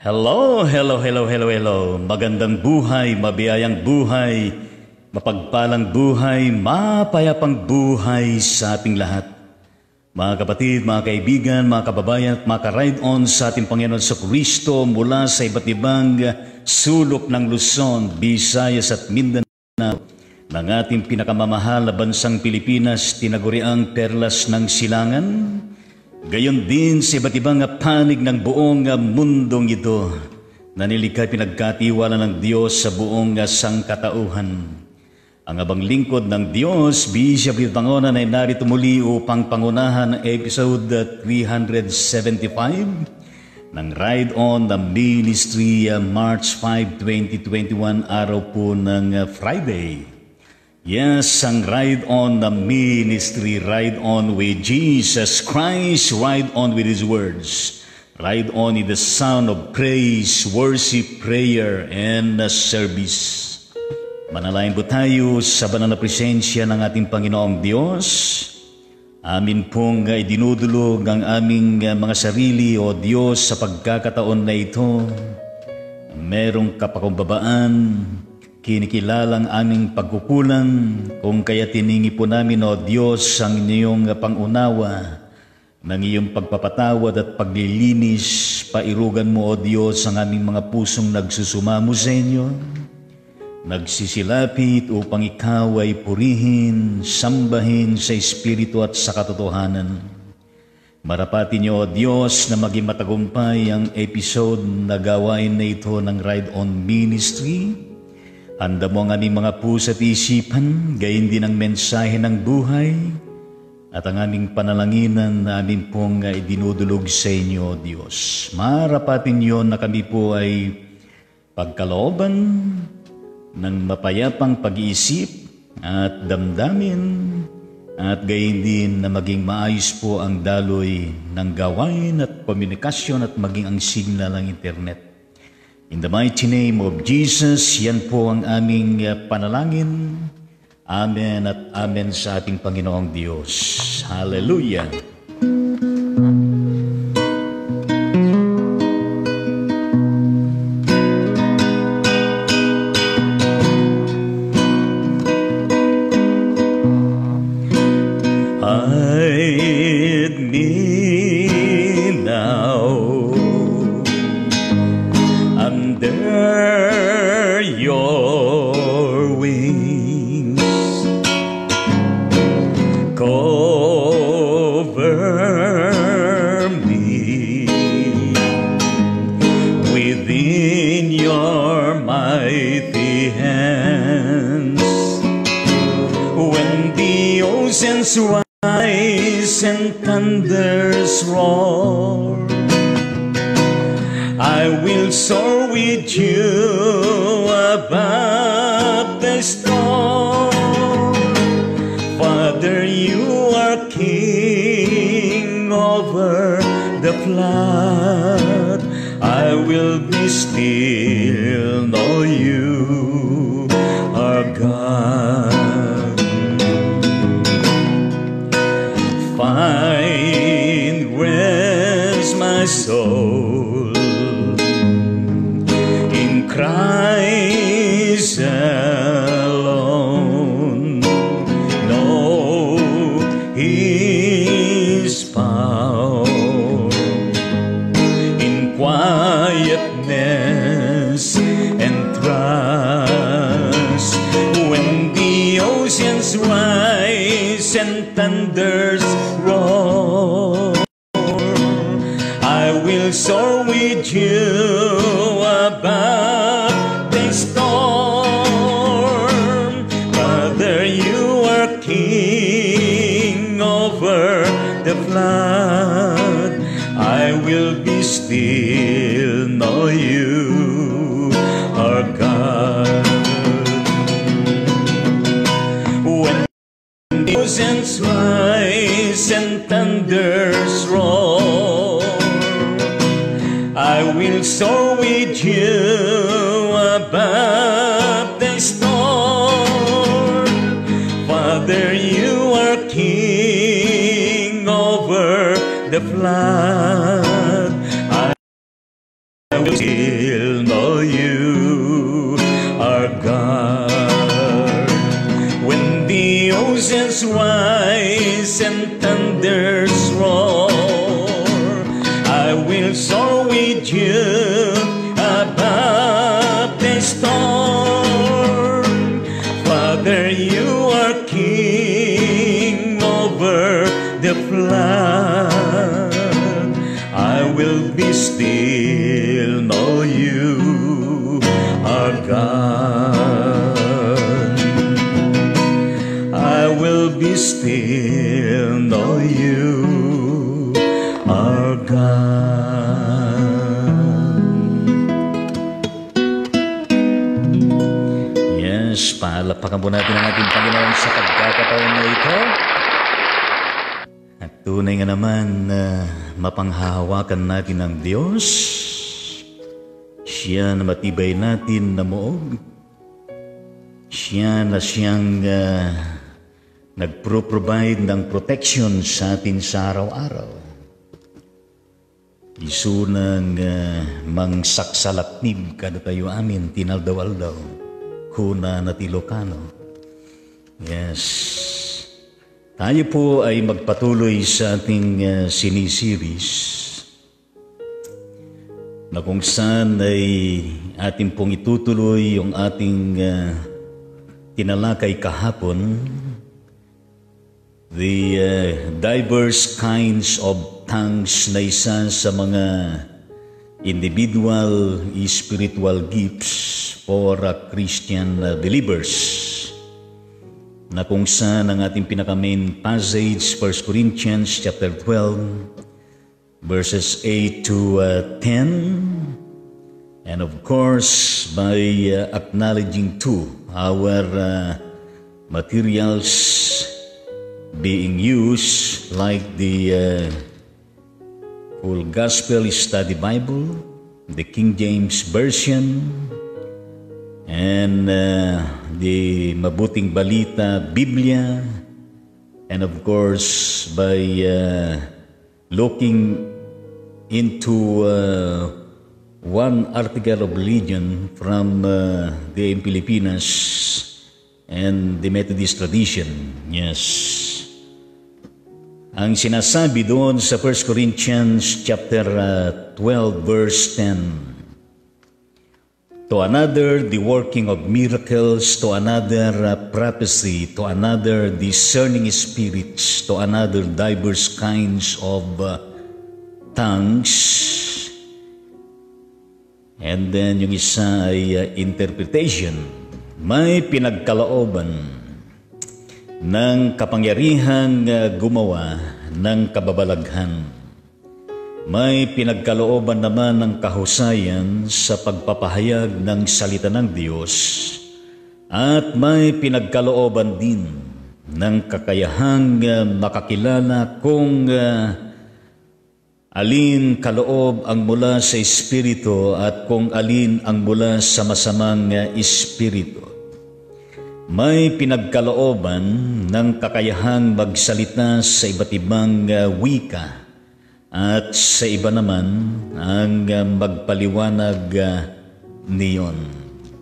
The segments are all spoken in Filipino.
Hello, hello, hello, hello, hello. Magandang buhay, mabiyayang buhay, mapagpalang buhay, mapayapang buhay sa ating lahat. Mga kapatid, mga kaibigan, mga kababayan at mga ka-ride on sa ating Panginoon sa Kristo mula sa iba't ibang sulok ng Luzon, Visayas at Mindanao ng ating pinakamamahal na bansang Pilipinas, tinaguriang perlas ng silangan. Gayon din sa iba't ibang panig ng buong mundong ito na nilikha pinagkatiwala ng Diyos sa buong sangkatauhan. Ang abang lingkod ng Diyos, Bishop Itangonan ay narito muli upang pangunahan ang episode 375 ng Ride On the Ministry, March 5, 2021, araw po ng Friday. Yes, ang Ride On the Ministry, ride on with Jesus Christ, ride on with His words, ride on in the sound of praise, worship, prayer, and service. Manalangin po tayo sa banal na presensya ng ating Panginoong Diyos. Amin pong idinudulog ang aming mga sarili, O Diyos, sa pagkakataon na ito. Merong kapakumbabaan, kinikilalang aming pagkukulang, kung kaya tiningi po namin, O Diyos, ang inyong pangunawa, ng iyong pagpapatawad at paglilinis. Pairugan mo, O Diyos, ang aming mga pusong nagsusumamo sa inyo, nagsisilapit upang ikaw ay purihin, sambahin sa Espiritu at sa katotohanan. Marapatin niyo, O Diyos, na maging matagumpay ang episode na gawain na ito ng Ride On Ministry. Handa mo ang aming mga puso at isipan, gayon din ang mensahe ng buhay at ang aming panalanginan na amin pong idinudulog sa inyo, Diyos. Marapatin niyo na kami po ay pagkalooban ng mapayapang pag-iisip at damdamin at gayon din na maging maayos po ang daloy ng gawain at komunikasyon at maging ang signal ng internet. In the mighty name of Jesus, yan po ang aming panalangin. Amen at amen sa ating Panginoong Diyos. Hallelujah! Hide me now under your wings, cover me within your mighty hands. When the oceans rise and thunders roar, I will soar with you above the storm. Father, you are king over the flood. I will be still, know you are God. Find rest, my soul, Christ alone. Know His power in quietness and trust. When the oceans rise and thunders roar, I will soar with you above the storm. Father, you are king over the flood. I will be still, know you are God. When the oceans rise and thunders roar, I will soar with you above the storm. Father, you are king over the flood. I will still know you are God. When the oceans rise and thunders roar, I will soar with you above the storm. Father, you are King over the flood. I will be still, know you are God. I will be still, know you are God. Yes, palapakan po natin ang ating Panginoon sa pagkakataon na ito. At tunay nga naman na mapanghahawakan natin ang Diyos. Siya na matibay natin na muog. Siya na siyang nagpro-provide ng protection sa atin sa araw-araw. Isunang mangsaksalaknib kada tayo amin tinaldaw-aldaw. Kuna na Ilocano. Yes. Tayo po ay magpatuloy sa ating siniseries na kung saan ay ating pong itutuloy yung ating tinalakay kahapon, the diverse kinds of tongues na isa sa mga individual spiritual gifts for Christian believers. Na kung saan ang ating pinaka-main passage, 1 Corinthians chapter 12, verses 8 to 10. And of course, by acknowledging too our materials being used, like the Full Gospel Study Bible, the King James Version, and the Mabuting Balita Biblia, and of course by looking into one article of religion from the Pilipinas and the Methodist tradition. Yes. Ang sinasabi doon sa 1 Corinthians chapter 12 verse 10, to another, the working of miracles, to another, prophecy, to another, discerning spirits, to another, diverse kinds of tongues. And then yung isa ay interpretation. May pinagkalooban ng kapangyarihang gumawa ng kababalaghan. May pinagkalooban naman ng kahusayan sa pagpapahayag ng salita ng Diyos at may pinagkalooban din ng kakayahang makakilala kung alin kaloob ang mula sa Espiritu at kung alin ang mula sa masamang Espiritu. May pinagkalooban ng kakayahang magsalita sa iba't ibang wika at sa iba naman ang magpaliwanag niyon.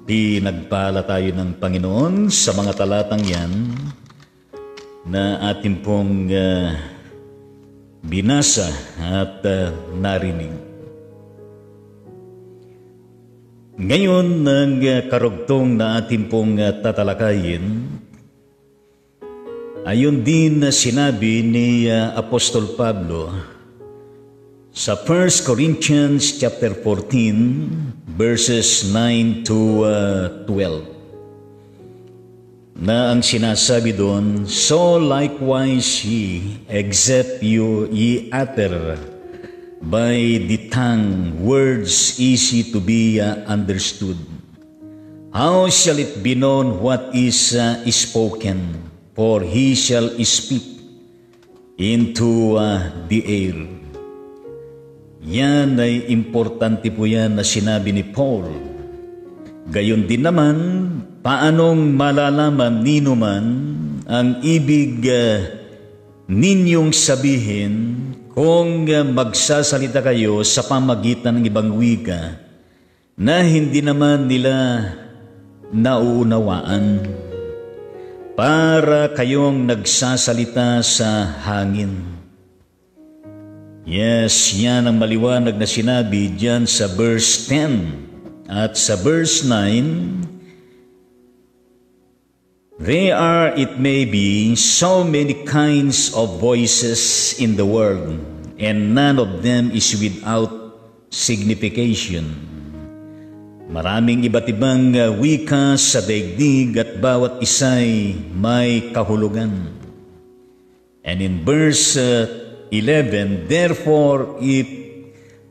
Pinagpala tayo ng Panginoon sa mga talatang yan na ating pong binasa at narinig. Ngayon, ang karugtong na ating pong tatalakayin, ayon din na sinabi ni Apostol Pablo sa 1 Corinthians chapter 14 verses 9 to 12. Na ang sinasabi doon, so likewise ye, except ye utter by the tongue words easy to be understood, how shall it be known what is spoken? For he shall speak into the air. Yan ay importante po yan na sinabi ni Paul. Gayon din naman, paanong malalaman nino man ang ibig ninyong sabihin kung magsasalita kayo sa pamagitan ng ibang wika na hindi naman nila nauunawaan, para kayong nagsasalita sa hangin. Yes, yan ang maliwanag na sinabi diyan sa verse 10. At sa verse 9, there are, it may be, so many kinds of voices in the world, and none of them is without signification. Maraming iba't ibang wika sa daigdig at bawat isa'y may kahulugan. And in verse 11, therefore, if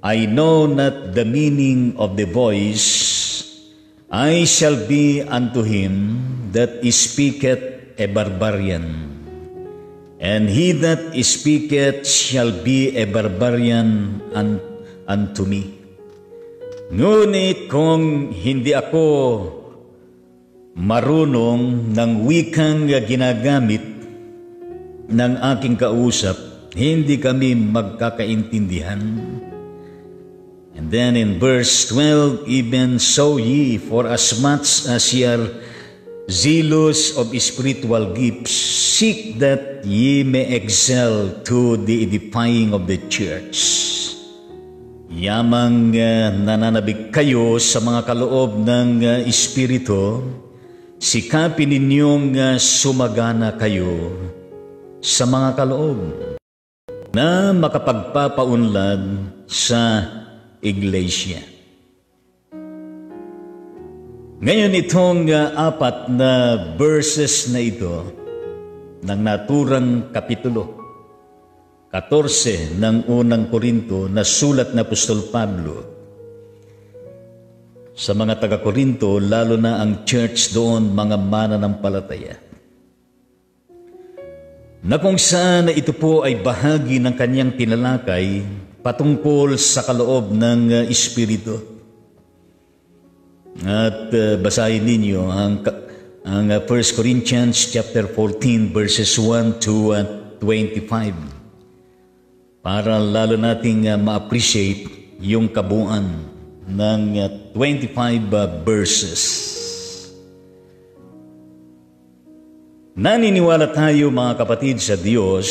I know not the meaning of the voice, I shall be unto him that speaketh a barbarian, and he that speaketh shall be a barbarian unto me. Ngunit kung hindi ako marunong ng wikang ginagamit ng aking kausap, hindi kami magkakaintindihan. And then in verse 12, even so ye, for as much as ye are zealous of spiritual gifts, seek that ye may excel to the edifying of the church. Yamang nananabik kayo sa mga kaloob ng Espiritu, sikapin ninyong sumagana kayo sa mga kaloob na makapagpapaunlad sa iglesia. Ngayon itong apat na verses na ito ng naturang kapitulo 14 ng unang Korinto na sulat na Apostol Pablo sa mga taga-Korinto, lalo na ang church doon, mga mananampalataya, na kung saan ito po ay bahagi ng kanyang tinalakay patungkol sa kaloob ng Espiritu. At basahin ninyo ang 1 Corinthians chapter 14 verses 1 to 25. Para lalo nating ma-appreciate yung kabuuan ng 25 verses. Naniniwala tayo mga kapatid sa Diyos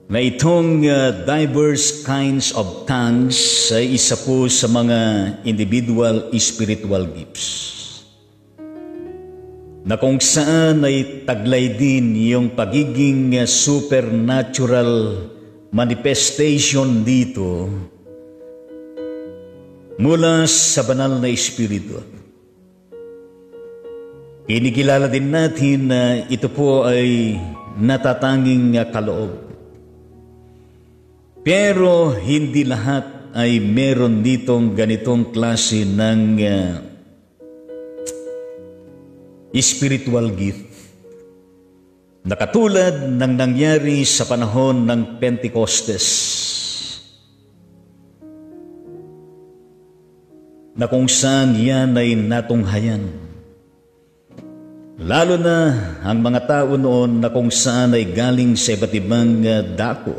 na itong diverse kinds of tongues ay isa po sa mga individual spiritual gifts, na kung saan ay taglay din yung pagiging supernatural manifestation dito mula sa banal na Espiritu. Kinikilala din natin na ito po ay natatanging kaloob. Pero hindi lahat ay meron ditong ganitong klase ng spiritual gift, na katulad ng nangyari sa panahon ng Pentecostes, na kung saan yan ay natunghayan. Lalo na ang mga tao noon na kung saan ay galing sa iba't ibang dako,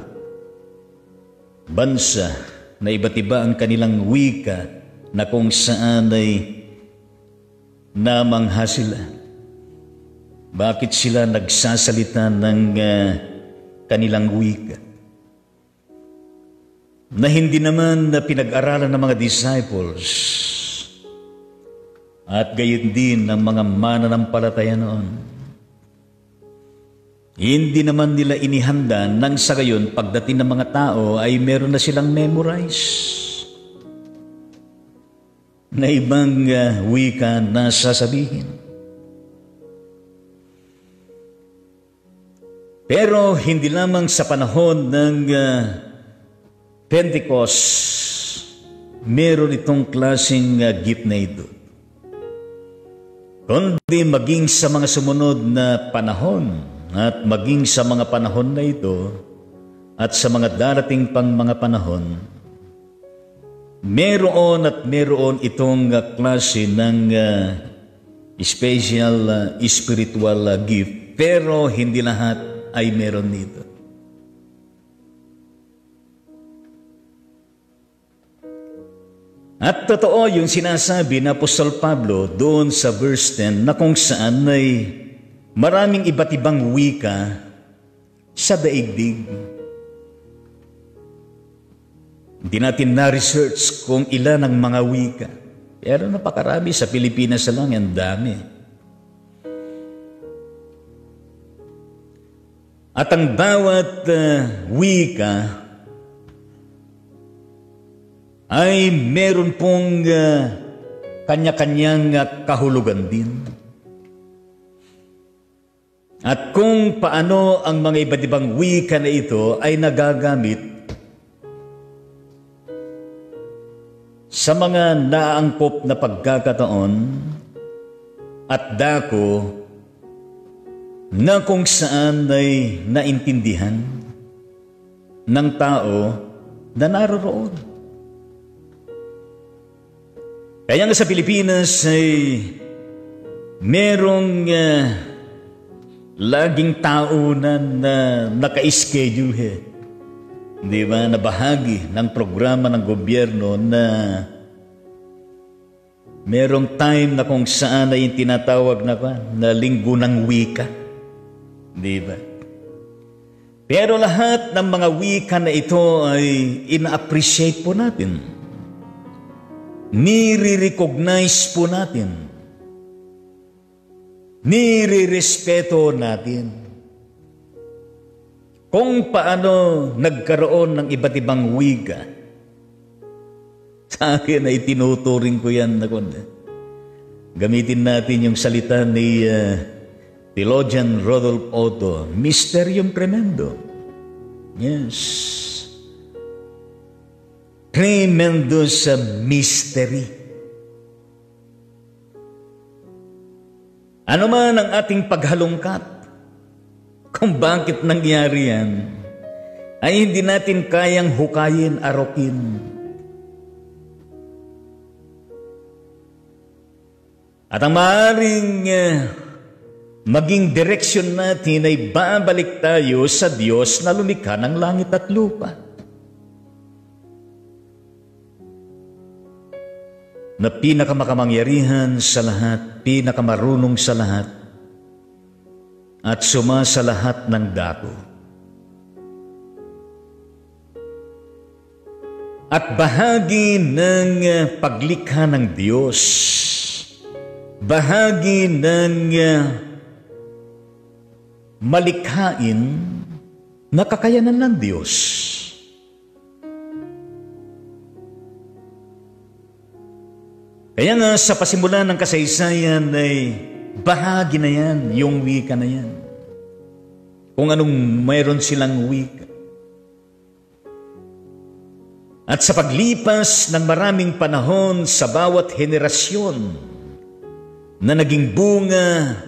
bansa, na iba't iba ang kanilang wika, na kung saan ay namangha sila. Bakit sila nagsasalita ng kanilang wika na hindi naman pinag-aralan ng mga disciples at gayon din ng mga mananampalataya noon? Hindi naman nila inihanda nang sa gayon pagdating ng mga tao ay meron na silang memorize na ibang wika na sasabihin. Pero hindi lamang sa panahon ng Pentecost meron itong klaseng gift na ito, kundi maging sa mga sumunod na panahon at maging sa mga panahon na ito at sa mga darating pang mga panahon, meron at meron itong klase ng special spiritual gift, pero hindi lahat ay meron dito. At totoo yung sinasabi na Apostol Pablo doon sa verse 10 na kung saan ay maraming iba't ibang wika sa daigdig. Hindi natin na-research kung ilan ang mga wika. Pero napakarami sa Pilipinas lang, ang dami. At ang bawat wika ay meron pong kanya-kanyang kahulugan din. At kung paano ang mga iba't ibang wika na ito ay nagagamit sa mga naangkop na pagkakataon at dako na kung saan ay naintindihan ng tao na naroroon. Kaya nga sa Pilipinas ay merong laging tao na naka-schedule. Di ba? Na bahagi ng programa ng gobyerno na merong time na kung saan ay tinatawag na linggo ng wika. Di ba? Pero lahat ng mga wika na ito ay ina-appreciate po natin. Nire-recognize po natin. Nire-respeto natin. Kung paano nagkaroon ng iba't ibang wika, sa akin ay tinuturing ko yan. Gamitin natin yung salita ni Theologian Rodolph Otto, Mysterium Tremendo. Yes. Tremendous mystery. Ano man ang ating paghalongkat, kung bakit nangyari yan, ay hindi natin kayang hukayin, arokin. At ang maaaring maging direksyon natin ay babalik tayo sa Diyos na lumikha ng langit at lupa. Na pinakamakamangyarihan sa lahat, pinakamarunong sa lahat, at suma sa lahat ng dako. At bahagi ng paglikha ng Diyos, bahagi ng malikhain na kakayanan ng Diyos. Kaya nga sa pasimula ng kasaysayan ay bahagi na yan, yung wika na yan. Kung anong mayroon silang wika. At sa paglipas ng maraming panahon sa bawat henerasyon na naging bunga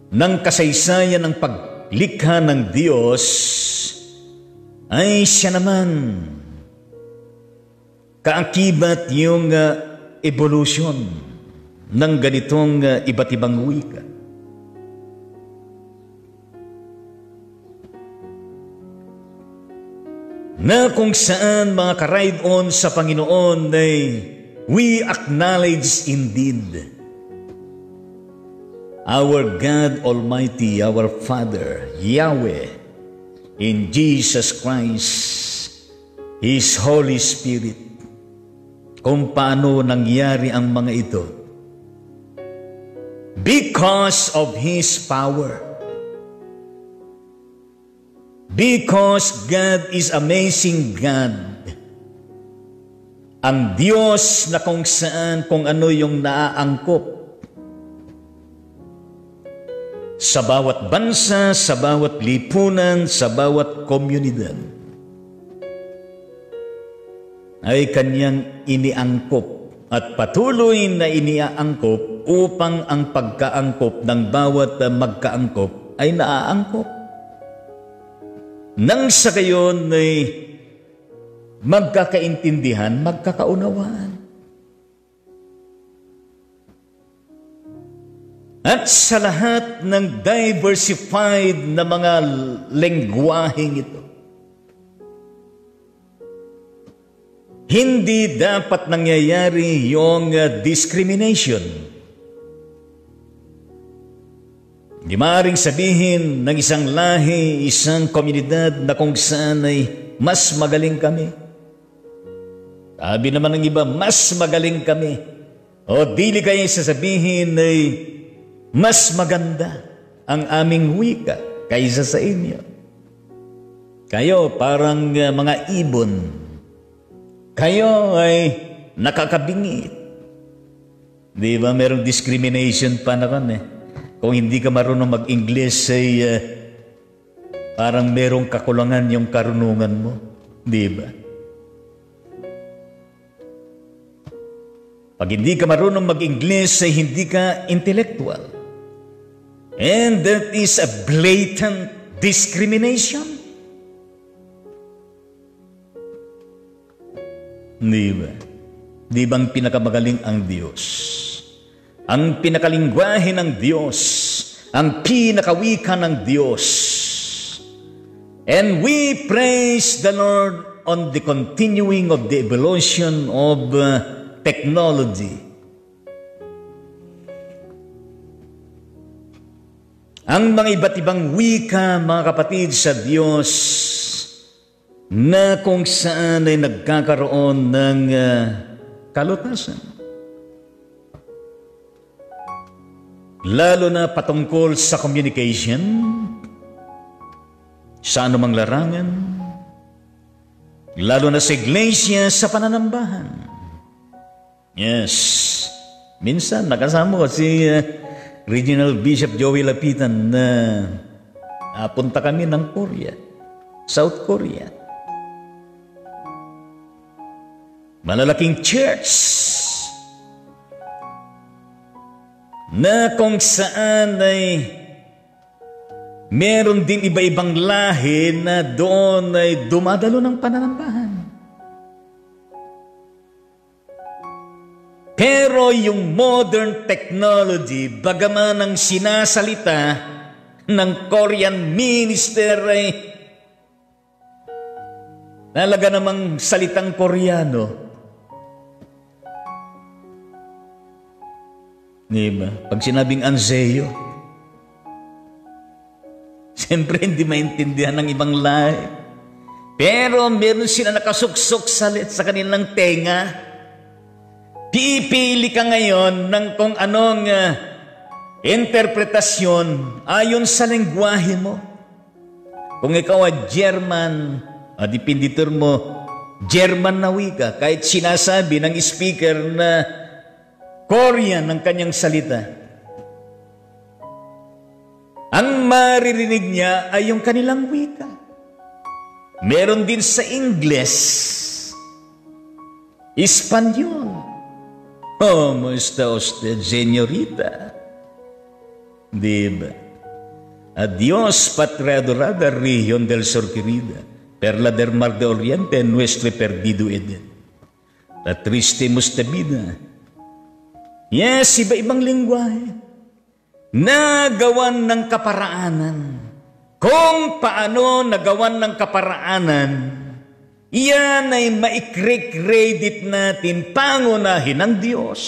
ng kasaysayan ng paglikha ng Diyos, ay siya naman kaakibat yung evolution ng ganitong iba't ibang wika. Na kung saan mga ka-ride-on sa Panginoon ay we acknowledge indeed our God Almighty, our Father, Yahweh, in Jesus Christ, His Holy Spirit. Kung paano nangyari ang mga ito. Because of His power. Because God is amazing God. Ang Diyos na kung saan, kung ano yung naaangkop sa bawat bansa, sa bawat lipunan, sa bawat komunidad, ay kanyang iniangkop at patuloy na iniaangkop upang ang pagkaangkop ng bawat magkaangkop ay naaangkop. Nang sa gayon ay magkakaintindihan, magkakaunawaan. At sa lahat ng diversified na mga lengguwaheng ito, Hindi dapat nangyayari yung discrimination. Di maaaring sabihin ng isang lahi, isang komunidad na kung saan ay mas magaling kami. Sabi naman ng iba, mas magaling kami. O dili kayo sasabihin ay mas maganda ang aming wika kaysa sa inyo. Kayo parang mga ibon. Kayo ay nakakabingit. Di ba merong discrimination pa naman eh. Kung hindi ka marunong mag-English ay parang merong kakulangan yung karunungan mo. Di ba? Pag hindi ka marunong mag-English ay hindi ka intellectual. And that is a blatant discrimination. Di ba? Di bang pinakamagaling ang Diyos? Ang pinakalingwahe ng Diyos, ang pinakawika ng Diyos. And we praise the Lord on the continuing of the evolution of technology. Ang mga iba't ibang wika, mga kapatid sa Diyos, na kung saan ay nagkakaroon ng kalutasan. Lalo na patungkol sa communication, sa anumang larangan, lalo na sa iglesia, sa pananambahan. Yes, minsan nakasama ko si Regional Bishop Joey Lapitan na punta kami ng Korea, South Korea. Malalaking church na kung saan ay meron din iba-ibang lahi na doon ay dumadalo ng pananambahan. Pero yung modern technology, bagaman ang sinasalita ng Korean minister ay talaga namang salitang Koreano. Diba? Pag sinabing Anseo, siyempre hindi maintindihan ng ibang lahi. Pero meron sila nakasuksok sa kanilang tenga. Pipili ka ngayon ng kung anong interpretasyon ayon sa lengguwahe mo. Kung ikaw ay German, dipinditor mo, German na wika, kahit sinasabi ng speaker na Korean ang kanyang salita. Ang maririnig niya ay yung kanilang wika. Meron din sa Ingles, Espanyol. ¿Cómo está usted, señorita? Diba? Adiós, patria dorada, región del sur querida, perla del mar de oriente, nuestro perdido Eden. La triste mustabida. Yes, iba-ibang lingwahe. Nagawan ng kaparaanan. Kung paano nagawan ng kaparaanan, iyan ay maikre-credit natin pangunahin ng Diyos.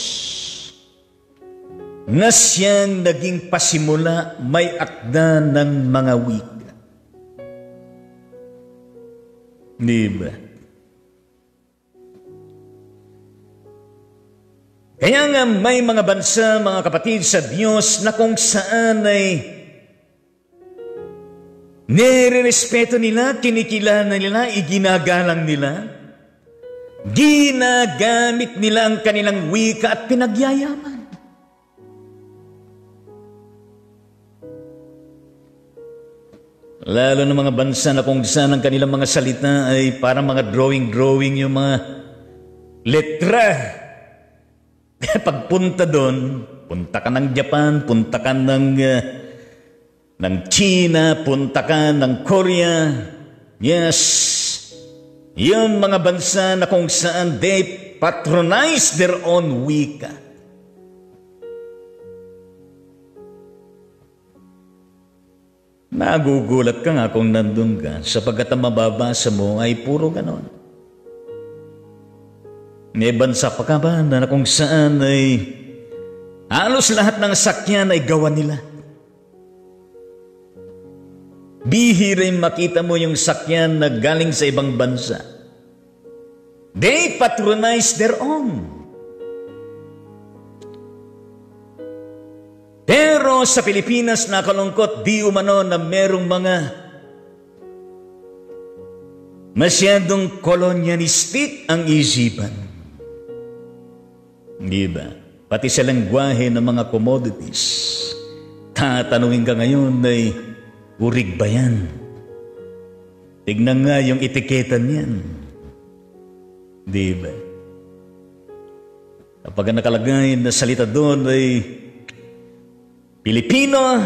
Na siyang naging pasimula, may akda ng mga wika. Diba? Kaya nga may mga bansa, mga kapatid sa Diyos, na kung saan ay nirerespeto nila, kinikilala nila, iginagalang nila, ginagamit nila ang kanilang wika at pinagyayaman. Lalo na mga bansa na kung saan ang kanilang mga salita ay parang mga drawing yung mga letra. Pagpunta doon, punta ka ng Japan, punta ka ng China, punta ka ng Korea. Yes, yung mga bansa na kung saan they patronize their own wika. Nagugulat ka nga kung nandun ka, sapagkat ang mababasa mo ay puro ganon. May bansa pa ka ba na kung saan ay halos lahat ng sakyan ay gawa nila? Bihira makita mo yung sakyan na galing sa ibang bansa. They patronize their own. Pero sa Pilipinas, nakalungkot, di umano na merong mga masyadong kolonyalistik ang isipan. Di ba? Pati sa lengguwahe ng mga commodities. Tatanungin ka ngayon ay urig ba yan? Tignan nga yung etiketa niyan. Di ba? Kapag nakalagay na salita doon ay Pilipino,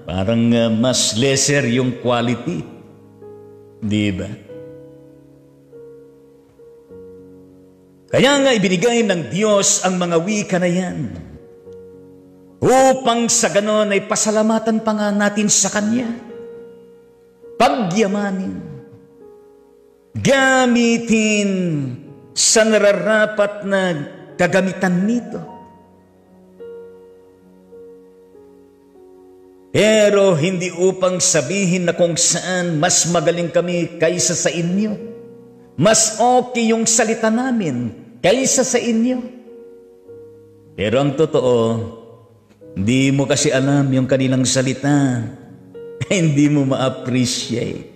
parang mas lesser yung quality. Di ba? Kaya nga ibinigay ng Diyos ang mga wika na yan upang sa ganon ay pasalamatan pa nga natin sa Kanya, pagyamanin, gamitin sa nararapat na kagamitan nito. Pero hindi upang sabihin na kung saan mas magaling kami kaysa sa inyo. Mas okay yung salita namin kaysa sa inyo. Pero ang totoo, hindi mo kasi alam yung kanilang salita. Hindi mo ma-appreciate.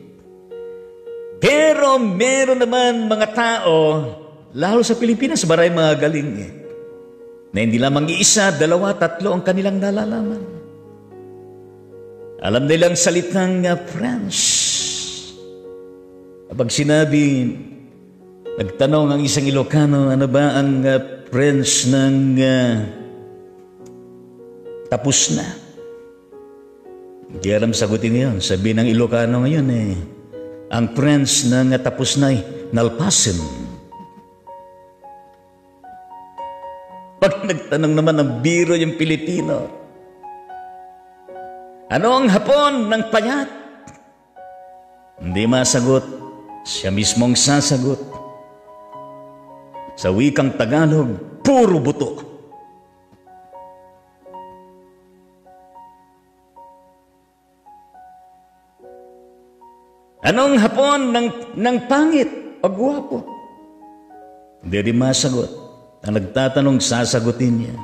Pero meron naman mga tao, lalo sa Pilipinas, maraming mga galing na hindi lamang isa, dalawa, tatlo ang kanilang nalalaman. Alam nilang salitang French. Kapag sinabi, nagtanong ang isang Ilocano, ano ba ang French ng tapos na? Hindi alam sagutin yun. Sabi ng Ilocano ngayon ang French ng tapos na nalpasin. Pag nagtanong naman ng biro yung Pilipino, ano ang hapon ng payat? Hindi masagot. Siya mismong sasagot. Sa wikang Tagalog, puro buto. Anong hapon ng pangit o gwapo? Hindi rin masagot. Ang nagtatanong, sasagutin niya.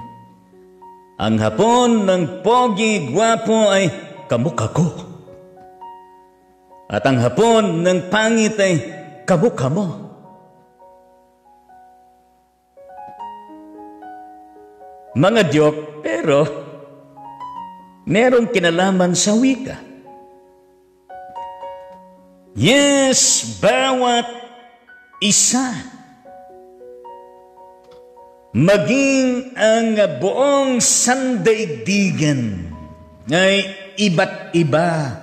Ang hapon ng pogi, gwapo ay kamukha ko. At ang hapon ng pangit ay kamukha mo. Mga joke, pero merong kinalaman sa wika. Yes, bawat isa. Maging ang buong sandaigdigan ay iba't iba.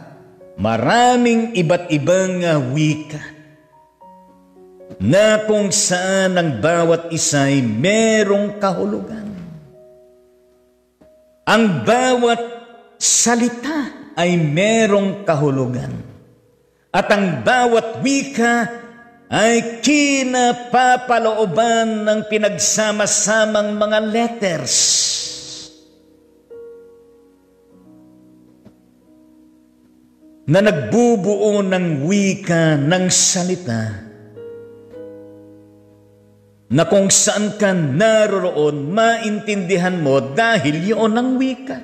Maraming iba't ibang wika na kung saan ang bawat isa ay merong kahulugan. Ang bawat salita ay merong kahulugan. At ang bawat wika ay kinapapalooban ng pinagsama-samang mga letters. Na nagbubuo ng wika ng salita na kung saan ka naroroon, maintindihan mo dahil yun ang wika.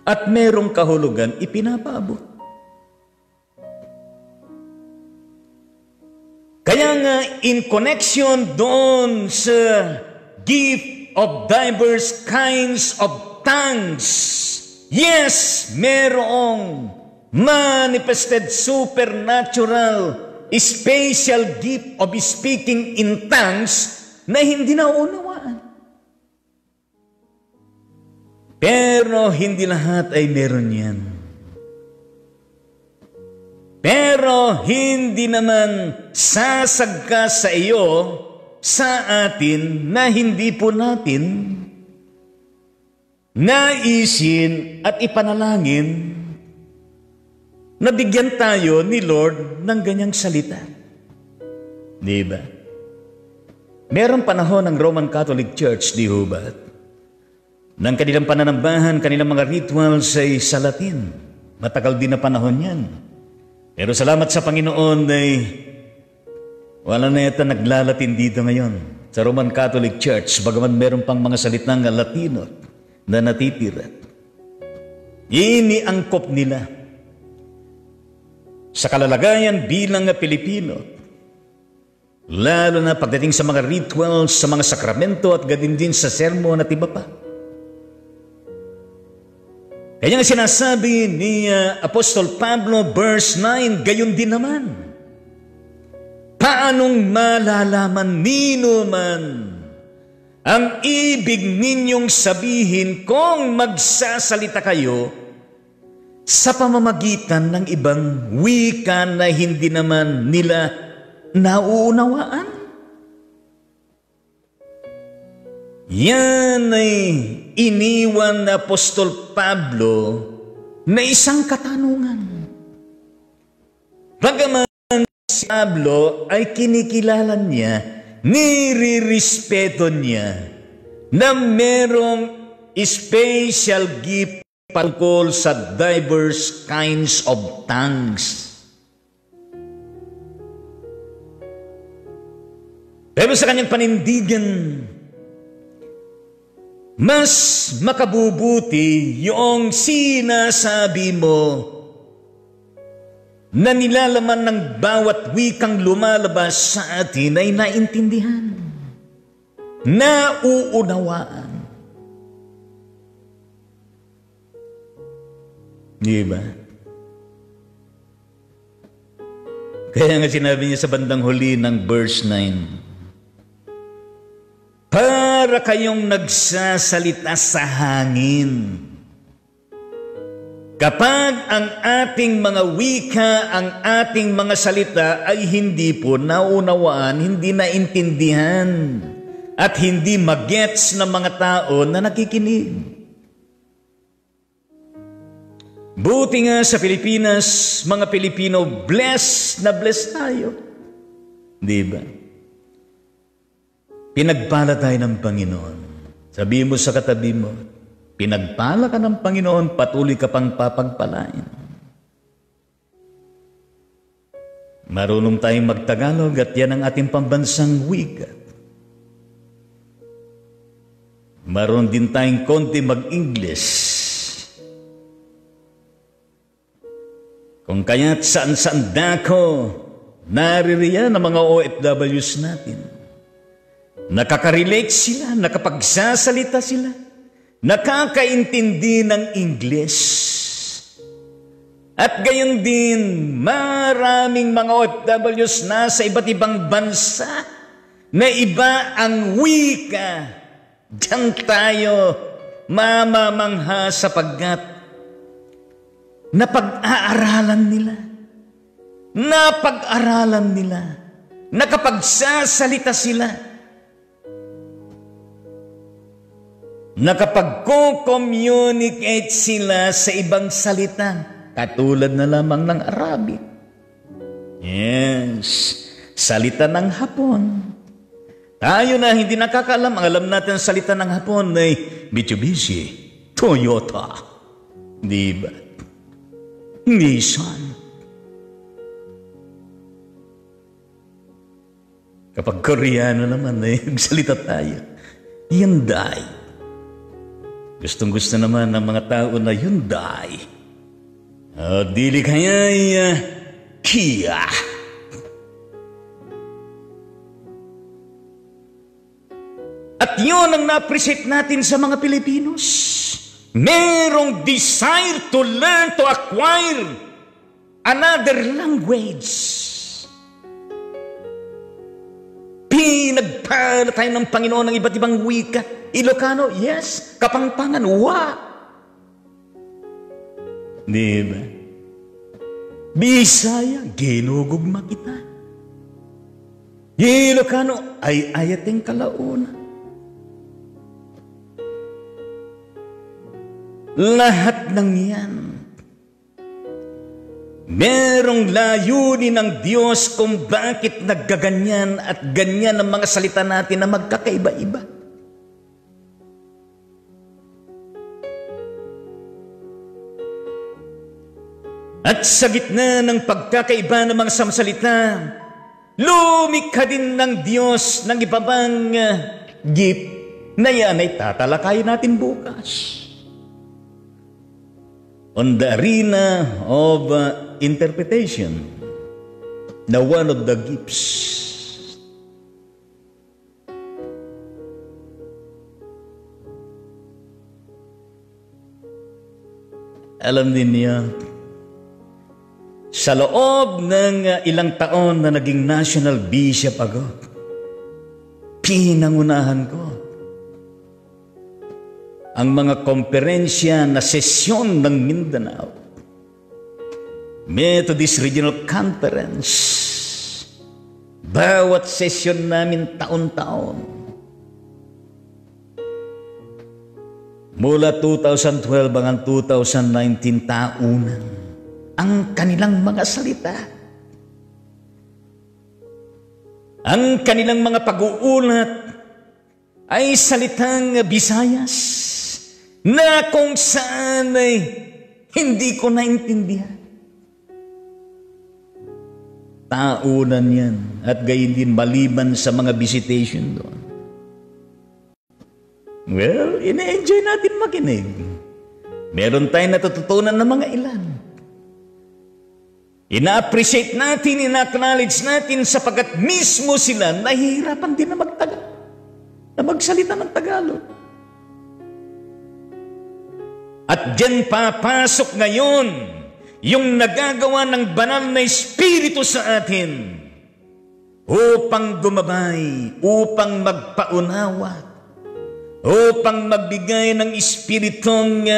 At merong kahulugan, ipinapaabot. Kaya nga, in connection doon sa gift of diverse kinds of tongues, yes, merong manifested supernatural special gift of speaking in tongues na hindi naunawaan. Pero hindi lahat ay meron yan. Pero hindi naman sasagka sa iyo, sa atin, na hindi po natin naisin at ipanalangin na bigyan tayo ni Lord ng ganyang salita. Diba? Merong panahon ng Roman Catholic Church, di ho ba? Nang kanilang pananambahan, kanilang mga rituals ay sa Latin. Matagal din na panahon yan. Pero salamat sa Panginoon ay wala na yata naglalatin dito ngayon sa Roman Catholic Church, bagaman meron pang mga salitang Latino na natitira. Iniangkop nila sa kalalagayan bilang Pilipino, lalo na pagdating sa mga rituals, sa mga sakramento at gayon din sa sermon at iba pa. Kaya nga sinasabi ni Apostol Pablo, verse 9, gayon din naman. Paanong malalaman nino man ang ibig ninyong sabihin kung magsasalita kayo sa pamamagitan ng ibang wika na hindi naman nila nauunawaan? Yan ay iniwan na Apostol Pablo na isang katanungan. Bagaman si Pablo ay kinikilala niya, nirirespeto niya na merong special gift tungkol sa diverse kinds of tongues. Pero sa kanyang panindigan, mas makabubuti yung sinasabi mo na nilalaman ng bawat wikang lumalabas sa atin ay naintindihan, nauunawaan. Di ba? Kaya nga sinabi niya sa bandang huli ng verse 9, para kayong nagsasalita sa hangin. Kapag ang ating mga wika, ang ating mga salita ay hindi po naunawaan, hindi naintindihan, at hindi magets ng mga tao na nakikinig. Buti nga sa Pilipinas, mga Pilipino, blessed na blessed tayo. Di ba? Pinagpala tayo ng Panginoon. Sabihin mo sa katabi mo, pinagpala ka ng Panginoon, patuloy ka pang papagpalain. Marunong tayong magtagalog at yan ang ating pambansang wika. Marunong din tayong konti mag-English. Kung kaya't saan-saan dako, naririyan ang mga OFWs natin. Nakaka-relate sila, nakapagsasalita sila, nakakaintindi ng English. At gayon din, maraming mga OFWs na sa iba't ibang bansa na iba ang wika. Diyan tayo mamamangha sapagkat napag-aaralan nila, nakapagsasalita sila, nakapag-communicate sila sa ibang salita, katulad na lamang ng Arabic. Yes, salita ng Hapon. Tayo na hindi nakakaalam, ang alam natin ang salita ng Hapon ay Mitsubishi, Toyota, di ba? Nissan. Kapag Koreano naman, nagsalita tayo, Hyundai. Gustong-gusto naman ng mga tao na Hyundai. Dili kaya Kia. At yun ang na-appreciate natin sa mga Pilipinos. Merong desire to learn, to acquire another language. Pinagpala tayo ng Panginoon ng iba't ibang wika. Ilocano, yes. Kapampangan, wa. Diba? Bisaya, ginugugma kita. Ilocano, ay ayating kalauna. Lahat ng yan Merong layunin ng Diyos kung bakit naggaganyan at ganyan ang mga salita natin na magkakaiba-iba. At sa gitna ng pagkakaiba ng mga salita, lumikha din ng Diyos ng iba pang gift na yan ay tatalakayin natin bukas. On the arena of interpretation, na one of the gifts. Alam din niya, sa loob ng ilang taon na naging national bishop ako, pinangunahan ko ang mga komperensya na sesyon ng Mindanao, Methodist Regional Conference. Bawat sesyon namin taon-taon. Mula 2012 hanggang 2019 taunan, ang kanilang mga salita, ang kanilang mga pag-uulat ay salitang Bisayas, na kung saan ay hindi ko naintindihan. Taunan yan at gayon din maliban sa mga visitation doon. Well, ina-enjoy natin makinig. Meron tayong natututunan ng mga ilan. Ina-appreciate natin, ina-acknowledge natin sapagkat mismo sila nahihirapan din na magsalita ng Tagalog. At diyan papasok ngayon yung nagagawa ng banal na Espiritu sa atin upang gumabay, upang magpaunawa, upang magbigay ng Espiritong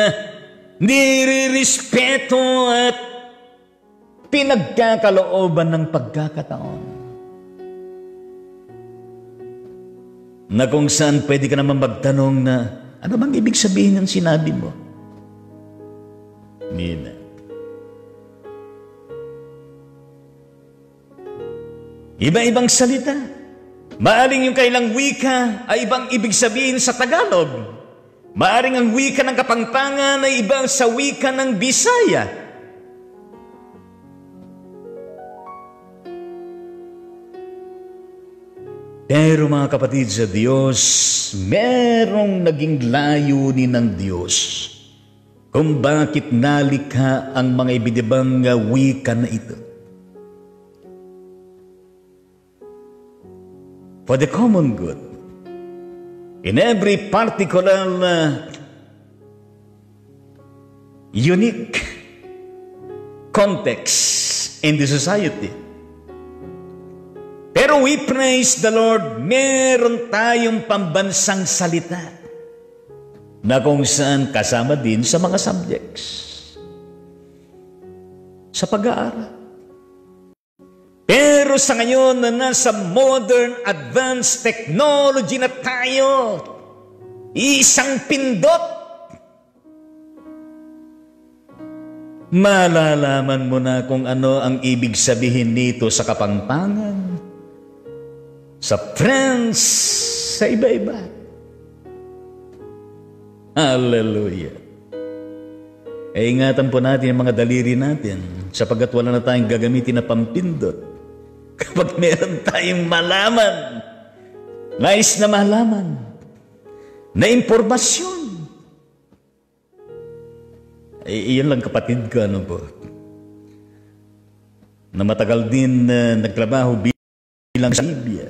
nirirespeto at pinagkakalooban ng pagkakataon. Na kung saan pwede ka naman magtanong na, ano bang ibig sabihin ng sinabi mo? Nina. Iba-ibang salita. Maaring yung kailang wika ay ibang ibig sabihin sa Tagalog. Maaring ang wika ng Kapampangan ay ibang sa wika ng Bisaya. Pero mga kapatid sa Diyos, merong naging layunin ng Diyos kung bakit nalikha ang mga ibinibang wika na ito. For the common good, in every particular unique context in the society. Pero we praise the Lord, meron tayong pambansang salita na kung saan kasama din sa mga subjects sa pag-aaral. Pero sa ngayon na nasa modern advanced technology na tayo, isang pindot, malalaman mo na kung ano ang ibig sabihin nito sa Kapampangan, sa France, sa iba-iba. Hallelujah. E ingatan po natin ang mga daliri natin sapagkat wala na tayong gagamitin na pampindot. Kapag meron tayong malaman, nais na malaman, na impormasyon. Iyan lang kapatid ko, ano po, na matagal din nagtrabaho bilang sa Libya.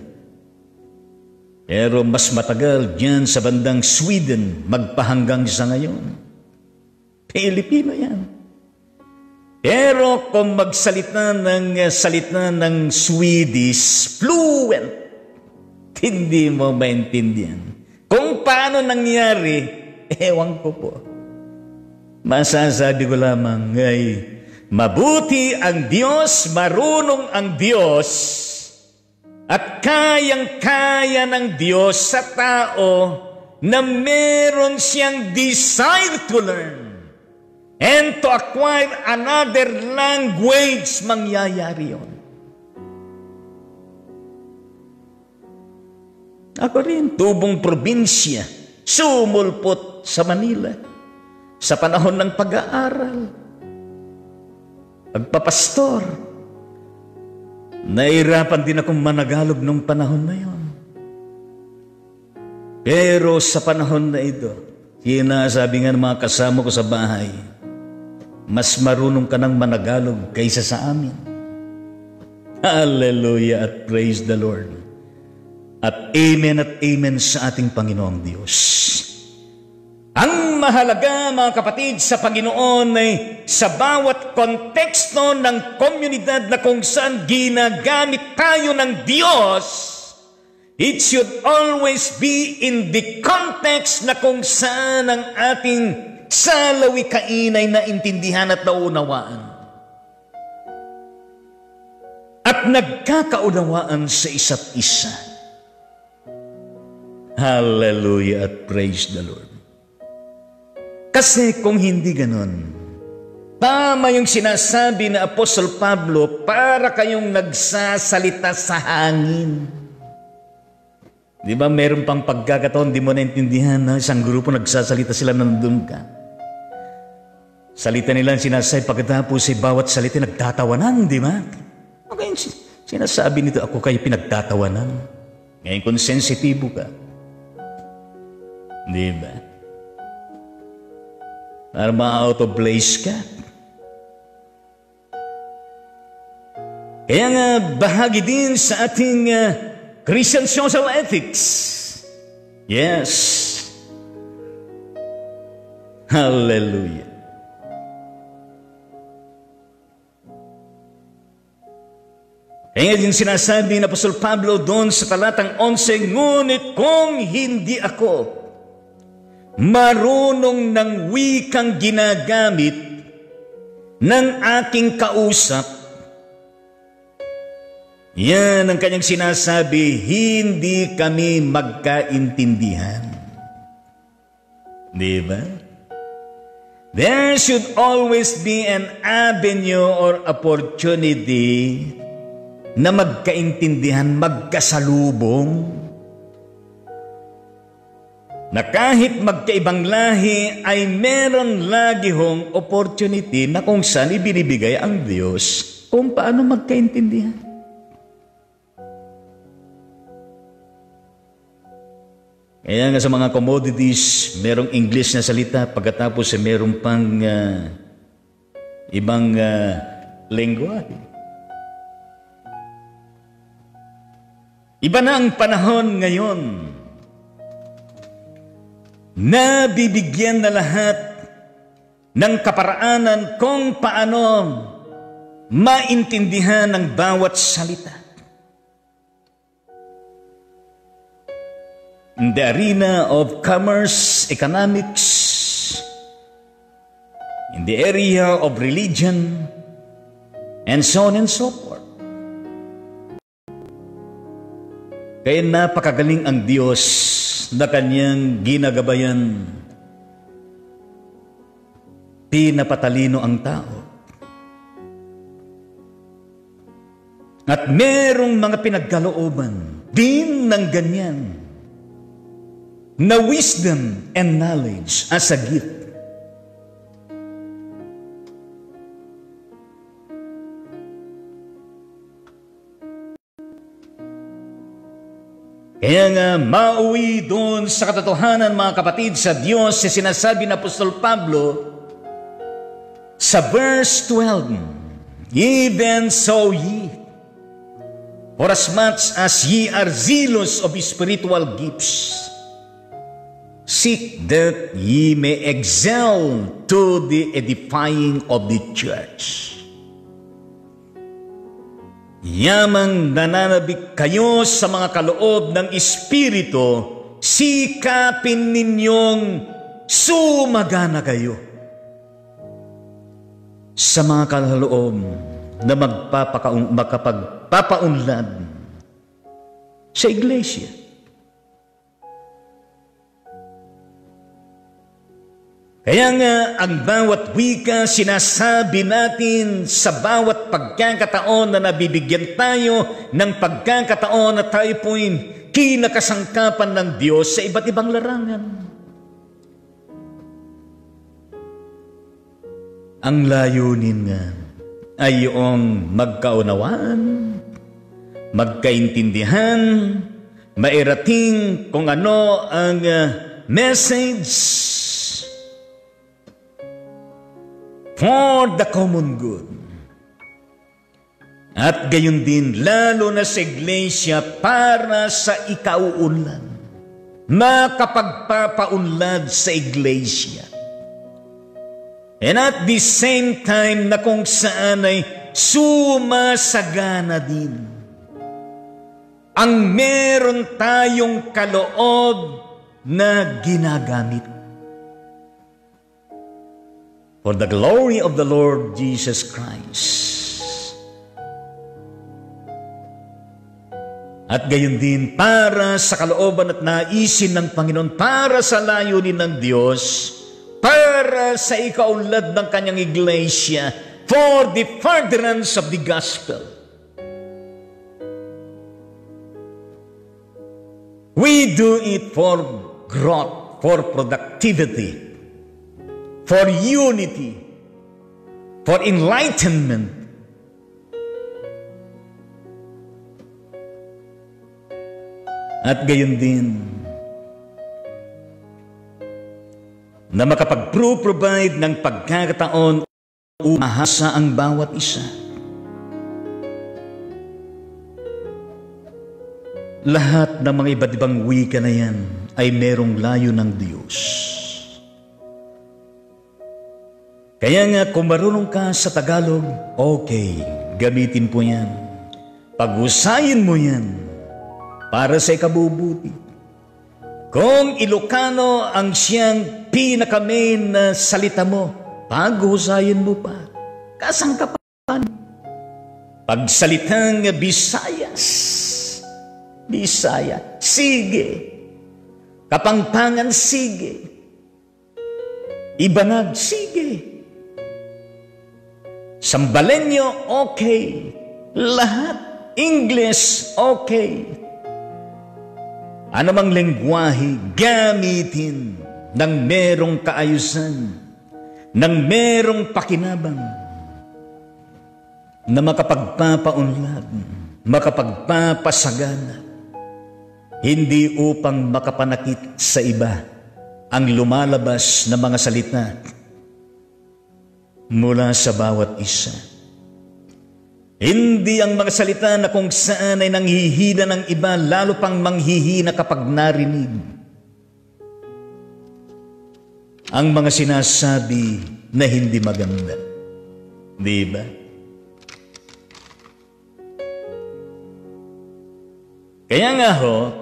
Pero mas matagal dyan sa bandang Sweden, magpahanggang sa ngayon. Pilipino yan. Pero kung magsalita ng Swedish, fluent, hindi mo maintindihan. Kung paano nangyari, ewan ko po. Masasabi ko lamang ay, mabuti ang Diyos, marunong ang Diyos, at kayang-kaya ng Diyos sa tao na meron siyang desire to learn. and to acquire another language, mangyayari yun. Ako rin, tubong probinsya, sumulpot sa Manila, sa panahon ng pag-aaral, pagpapastor. Nahirapan din akong managalog nung panahon na yon. Pero sa panahon na ito, sinasabi nga ng mga kasama ko sa bahay, mas marunong ka ng managalog kaysa sa amin. Hallelujah at praise the Lord. At amen sa ating Panginoong Diyos. Ang mahalaga, mga kapatid, sa Panginoon ay sa bawat konteksto ng komunidad na kung saan ginagamit tayo ng Diyos, it should always be in the context na kung saan ang ating salawikain ay naintindihan at naunawaan. At nagkakaunawaan sa isa't isa. Hallelujah at praise the Lord. Kasi kung hindi ganon, tama yung sinasabi na Apostol Pablo, para kayong nagsasalita sa hangin. Di ba meron pang pagkakataon, di mo naintindihan na isang grupo nagsasalita sila nandun ka. Salita nila ang sinasabi, pagkatapos ay bawat salita nagtatawanan, di ba? Okay, sinasabi nito, ako kayo pinagtatawanan. Ngayon kung sensitibo ka, di ba? Para ma-out of place ka. Kaya nga, bahagi din sa ating Christian social ethics. Yes. Hallelujah. Kaya din sinasabi ng Apostol Pablo doon sa talatang 11, ngunit kung hindi ako marunong ng wikang ginagamit ng aking kausap, yan ang kanyang sinasabi, hindi kami magkaintindihan. Di ba? There should always be an avenue or opportunity na magkaintindihan, magkasalubong, na kahit magkaibang lahi ay meron lagi hong opportunity na kung saan ibinibigay ang Diyos kung paano magkaintindihan. Kaya nga sa mga commodities, merong English na salita, pagkatapos ay merong pang ibang lingwa. Iba na ang panahon ngayon. Nabibigyan na lahat ng kaparaanan kung paano maintindihan ang bawat salita. In the arena of commerce, economics, in the area of religion, and so on and so forth. Kaya napakagaling ang Diyos na kanyang ginagabayan. Pinapatalino ang tao. At merong mga pinagkalooban din ng ganyan na wisdom and knowledge as a gift. Kaya nga, mauwi doon sa katotohanan, mga kapatid, sa Diyos, sa sinasabi ng Apostol Pablo, sa verse 12, even so ye, for as much as ye are zealous of spiritual gifts, seek that ye may excel to the edifying of the church. Yamang nananabik kayo sa mga kaloob ng Espiritu, sikapin ninyong sumagana kayo sa mga kaloob na magpapagpapaunlad sa iglesia. Kaya nga, ang bawat wika sinasabi natin sa bawat pagkakataon na nabibigyan tayo ng pagkakataon na tayo po'y kinakasangkapan ng Diyos sa iba't ibang larangan. Ang layunin nga ay yung magkaunawaan, magkaintindihan, mairating kung ano ang message for the common good. At gayon din, lalo na sa iglesia, para sa ikauunlad, makapagpapaunlad sa iglesia. And at the same time na kung saan ay sumasagana din ang meron tayong kaloob na ginagamit for the glory of the Lord Jesus Christ. At gayon din, para sa kalooban at naisin ng Panginoon, para sa layunin ng Diyos, para sa ikaunlad ng kanyang iglesia, for the furtherance of the gospel. We do it for growth, for productivity, for unity, for enlightenment. At gayon din, na makapag-provide ng pagkakataon umahasa ang bawat isa. Lahat ng mga iba't ibang wika na yan ay merong layo ng Diyos. Kaya nga, kung marunong ka sa Tagalog, okay, gamitin po yan. Pag-usayin mo yan para sa ikabubuti. Kung Ilocano ang siyang pinaka-main na salita mo, pag-usayin mo pa. Kasangkapan. Pagsalitang Bisaya, sige. Kapampangan, sige. Ibanag, sige. Sambalenyo, okay. Lahat. English, okay. Anumang lengguwahe, gamitin ng merong kaayusan, ng merong pakinabang, na makapagpapaunlad, makapagpapasagana, hindi upang makapanakit sa iba ang lumalabas na mga salita mula sa bawat isa. Hindi ang mga salita na kung saan ay nanghihina ng iba, lalo pang manghihina kapag narinig. Ang mga sinasabi na hindi maganda. Di ba? Kaya nga ho,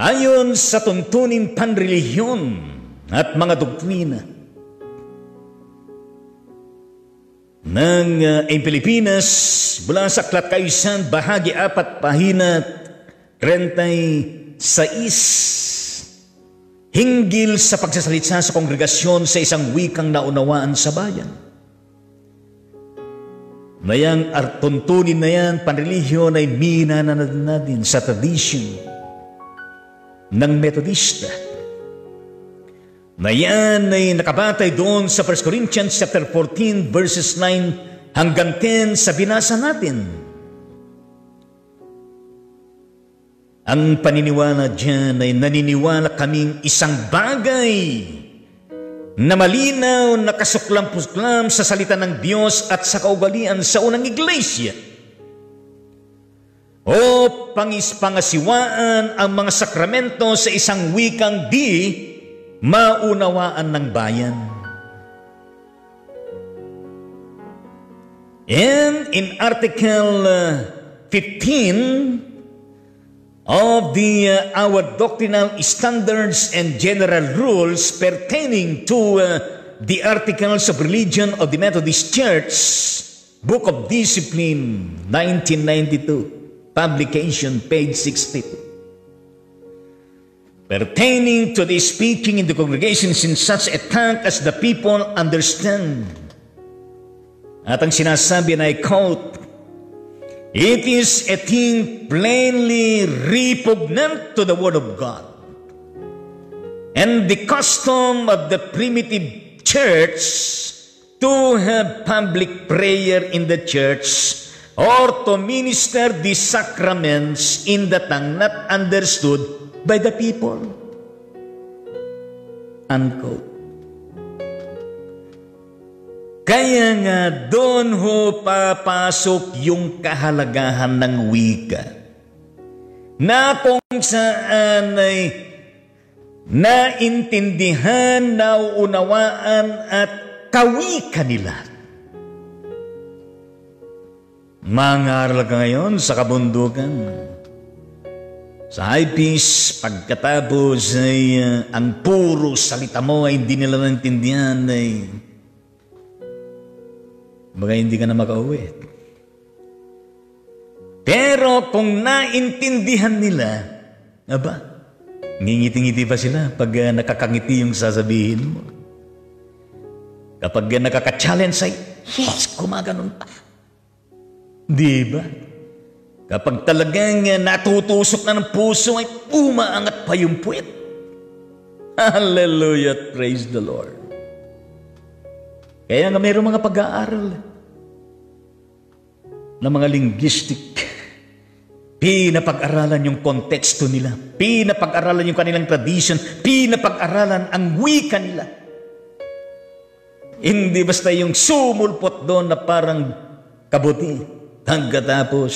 ayon sa tuntunin panrelihiyon at mga doktrina ng Pilipinas, mula sa Aklat Kaayusan, bahagi 4, pahina 36, hinggil sa pagsasalita sa kongregasyon sa isang wikang naunawaan sa bayan. Mayang tuntunin na yan, panrelihiyon, ay minananad natin sa tradisyon ng Metodista. Na yan ay nakabatay doon sa 1 Corinthians chapter 14 verses 9 hanggang 10 sa binasa natin. Ang paniniwala dyan ay naniniwala kaming isang bagay na malinaw na kasuklam-puslam sa salita ng Diyos at sa kaugalian sa unang iglesia. O pangasiwaan ang mga sakramento sa isang wikang di maunawaan ng bayan. And in Article 15 of our doctrinal standards and general rules pertaining to the Articles of Religion of the Methodist Church, Book of Discipline, 1992, publication, page 62. pertaining to the speaking in the congregations in such a tongue as the people understand. At ang sinasabi na I quote, "It is a thing plainly repugnant to the Word of God and the custom of the primitive church to have public prayer in the church or to minister the sacraments in the tongue not understood by the people." Unquote. Kaya nga doon ho papasok yung kahalagahan ng wika na kung saan ay naintindihan, nauunawaan at kawika nila. Mangaral ka ngayon sa kabundukan. Sa high peace, pagkatapos ay ang puro salita mo ay hindi nila naintindihan ay baga hindi ka na makauwi. Pero kung naintindihan nila, aba, ngingiti-ngiti pa sila pag nakakangiti yung sasabihin mo. Kapag nakaka-challenge ay, yes, gumaganon pa. Di ba? Kapag talagang natutusok na ng puso ay umaangat pa yung puwet. Hallelujah, praise the Lord. Kaya nga mayroong mga pag-aaral ng mga linguistic. Pinapag-aralan yung konteksto nila. Pinapag-aralan yung kanilang tradition. Pinapag-aralan ang wika nila. Hindi basta yung sumulpot doon na parang kabuti. Hanggatapos,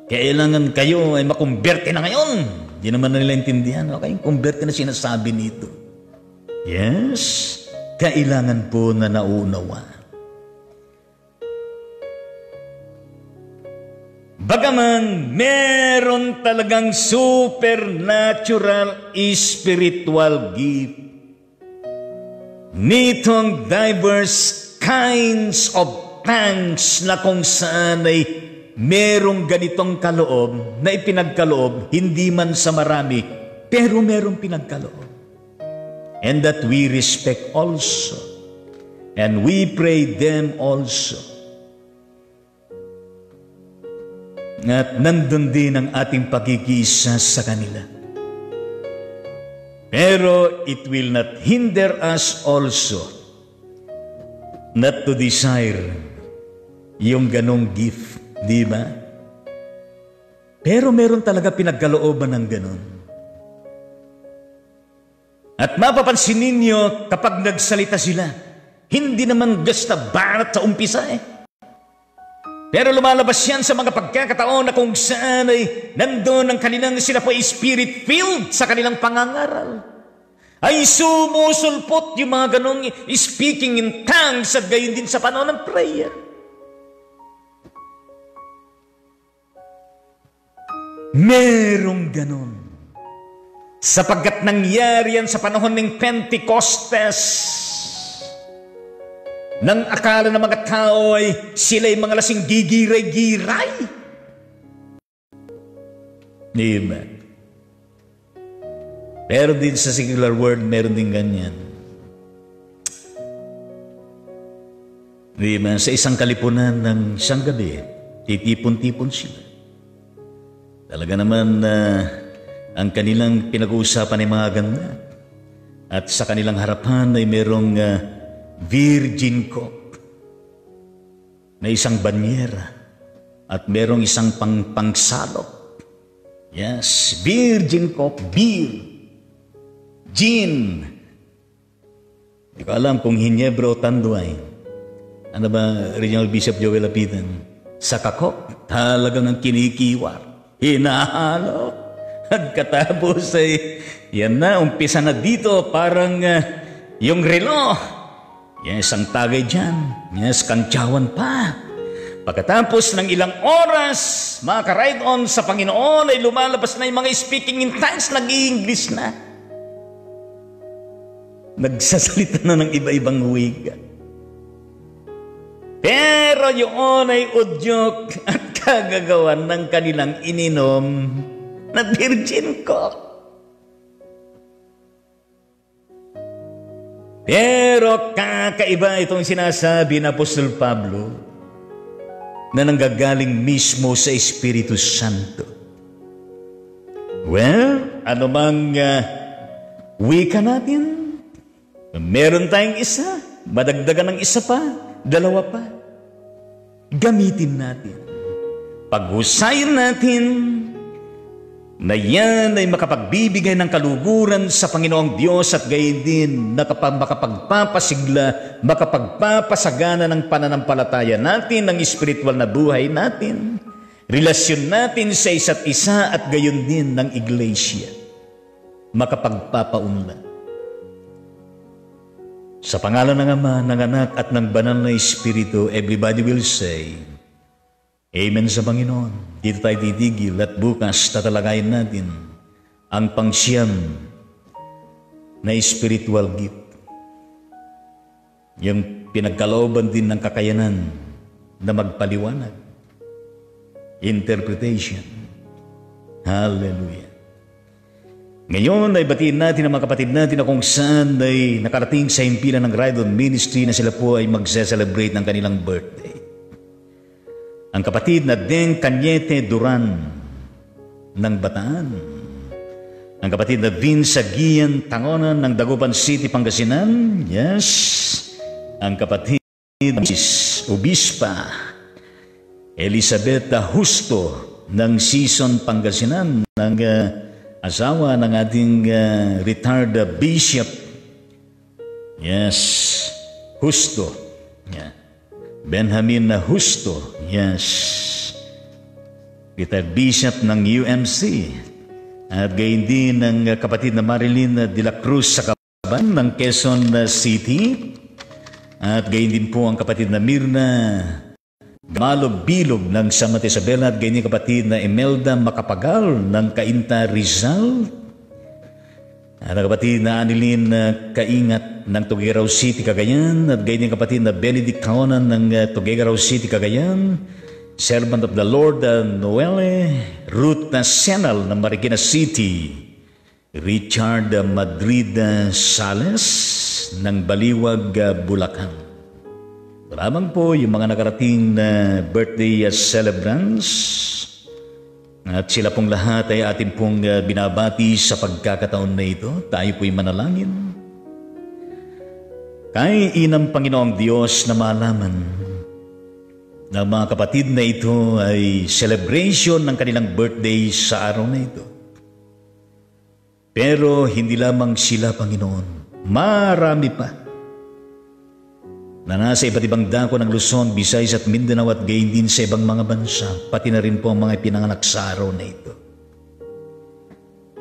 kailangan kayo ay makumberte na ngayon. Hindi naman na nila intindihan. Okay, kumberte na sinasabi nito. Yes, kailangan po na nauunawa. Bagaman meron talagang supernatural spiritual gift nitong diverse kinds of tongues na kung saan ay merong ganitong kaloob na ipinagkaloob, hindi man sa marami, pero merong pinagkaloob. And that we respect also. And we pray them also. At nandun din ang ating pagkikisa sa kanila. Pero it will not hinder us also not to desire yung ganong gift, di ba? Pero meron talaga pinagkalooban ng ganon. At mapapansin ninyo kapag nagsalita sila, hindi naman basta barat sa umpisa Pero lumalabas yan sa mga pagkakataon na kung saan ay nandun ang kanilang sila po spirit-filled sa kanilang pangangaral. Ay sumusulpot yung mga ganong speaking in tongues at gayon din sa panahon ng prayer. Merong ganon. Sapagkat nangyari yan sa panahon ng Pentecostes, nang akala ng mga tao ay sila'y mga lasing gigiray-giray. Amen. Pero din sa secular world, meron din ganyan. Amen. Sa isang kalipunan ng isang gabi, titipon-tipon sila. Talaga naman ang kanilang pinag-uusapan ay mga ganda. At sa kanilang harapan ay merong virgin cup na isang banyera at merong isang pangsalok. Yes, virgin cup, beer, gin. Hindi ko alam kung Hinebra o Tanduay. Ano ba, Regional Bishop Joel Lapitan? Sa kakop, talagang ang kinikiwar. Hinahalo. At katapos ay, yan na, umpisa na dito, parang yung relo. Yes, ang tagay dyan. Yes, kantsawan pa. Pagkatapos ng ilang oras, maka-ride on sa Panginoon, ay lumalabas na yung mga speaking in tongues, nag-i-English na. Nagsasalita na ng iba-ibang wika. Pero yun ay udyok at kagagawan ng kanilang ininom na virgin cock. Pero kakaiba itong sinasabi ng Apostol Pablo na nanggagaling mismo sa Espiritu Santo. Well, anumang wika natin, meron tayong isa, madagdagan ng isa pa, dalawa pa. Gamitin natin. Paghusayin natin na yan ay makapagbibigay ng kaluguran sa Panginoong Diyos at gayon din makapagpapasigla, makapagpapasagana ng pananampalataya natin, ng espiritual na buhay natin, relasyon natin sa isa't isa at gayon din ng iglesia, makapagpapaunlad. Sa pangalan ng Ama, ng Anak at ng Banal na Espiritu, everybody will say, Amen sa Panginoon. Dito tayo titigil at bukas tatalakayin natin ang pangsiyam na spiritual gift. Yung pinagkalooban din ng kakayanan na magpaliwanag. Interpretation. Hallelujah. Ngayon ay batiin natin ang mga kapatid natin na kung saan ay nakarating sa himpilan ng Rydon Ministry na sila po ay magse-celebrate ng kanilang birthday. Ang kapatid na Deng Cañete Duran ng Bataan. Ang kapatid na Vince Aguian Tangonan ng Dagupan City, Pangasinan. Yes. Ang kapatid na Mrs. Obispa Elizabeth Justo ng Sison, Pangasinan. Ng asawa ng ating retired bishop. Yes. Justo. Yeah. Benjamin Justo, yes, retired bishop ng UMC. At gayon din ng kapatid na Marilyn de la Cruz sa Kaban ng Quezon City. At gayon din po ang kapatid na Mirna Gamalog-Bilog ng San Mateo Isabela. At gayon din kapatid na Imelda Macapagal ng Cainta, Rizal. At ang kapatid na Anilin Kaingat ng Tuguegarao City, Cagayan. At gayon din kapatid na Benedict Kaonan ng Tuguegarao City, Cagayan. Servant of the Lord Noelle Ruth Senal ng Marikina City. Richard Madrid Sales ng Baliwag, Bulacan. Maraming po yung mga nakarating na birthday celebrants. At sila pong lahat ay atin pong binabati sa pagkakataon na ito. Tayo po'y manalangin. Kay inang Panginoong Diyos na malaman na mga kapatid na ito ay celebration ng kanilang birthday sa araw na ito. Pero hindi lamang sila, Panginoon. Marami pa na nasa iba't ibang dako ng Luzon, Visayas at Mindanao at gayon din sa ibang mga bansa, pati na rin po ang mga pinanganak sa araw na ito.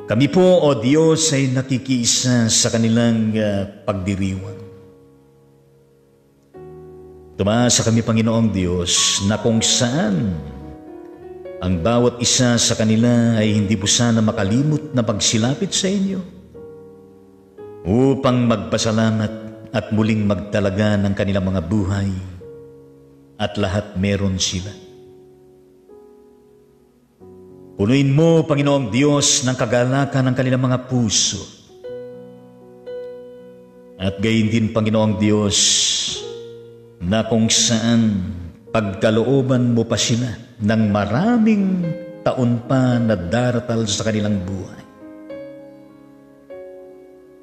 Kami po, O Diyos, ay nakikiisa sa kanilang pagdiriwang. Tumasa kami, Panginoong Diyos, na kung saan ang bawat isa sa kanila ay hindi po sana makalimot na pagsilapit sa inyo upang magpasalamat at muling magtalaga ng kanilang mga buhay at lahat meron sila. Punuin mo, Panginoong Diyos, ng kagalakan ng kanilang mga puso. At gayon din, Panginoong Diyos, na kung saan pagkalooban mo pa sila ng maraming taon pa na daratal sa kanilang buhay.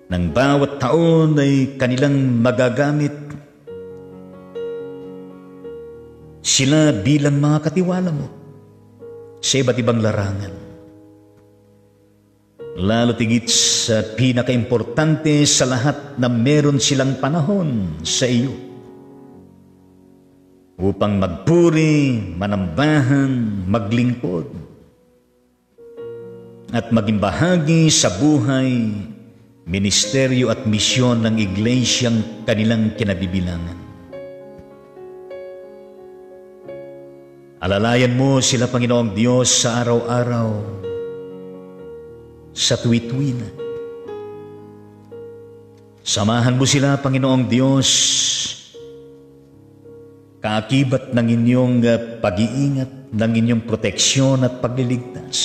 Nang bawat taon ay kanilang magagamit sila bilang mga katiwala mo sa iba't ibang larangan. Lalo tigit sa pinakaimportante sa lahat na meron silang panahon sa iyo upang magpuri, manambahan, maglingkod at maging bahagi sa buhay, ministeryo at misyon ng iglesyang kanilang kinabibilangan. Alalayan mo sila, Panginoong Diyos, sa araw-araw, sa tuwi-tuwi na. Samahan mo sila, Panginoong Diyos, kaakibat ng inyong pag-iingat, ng inyong proteksyon at pagliligtas.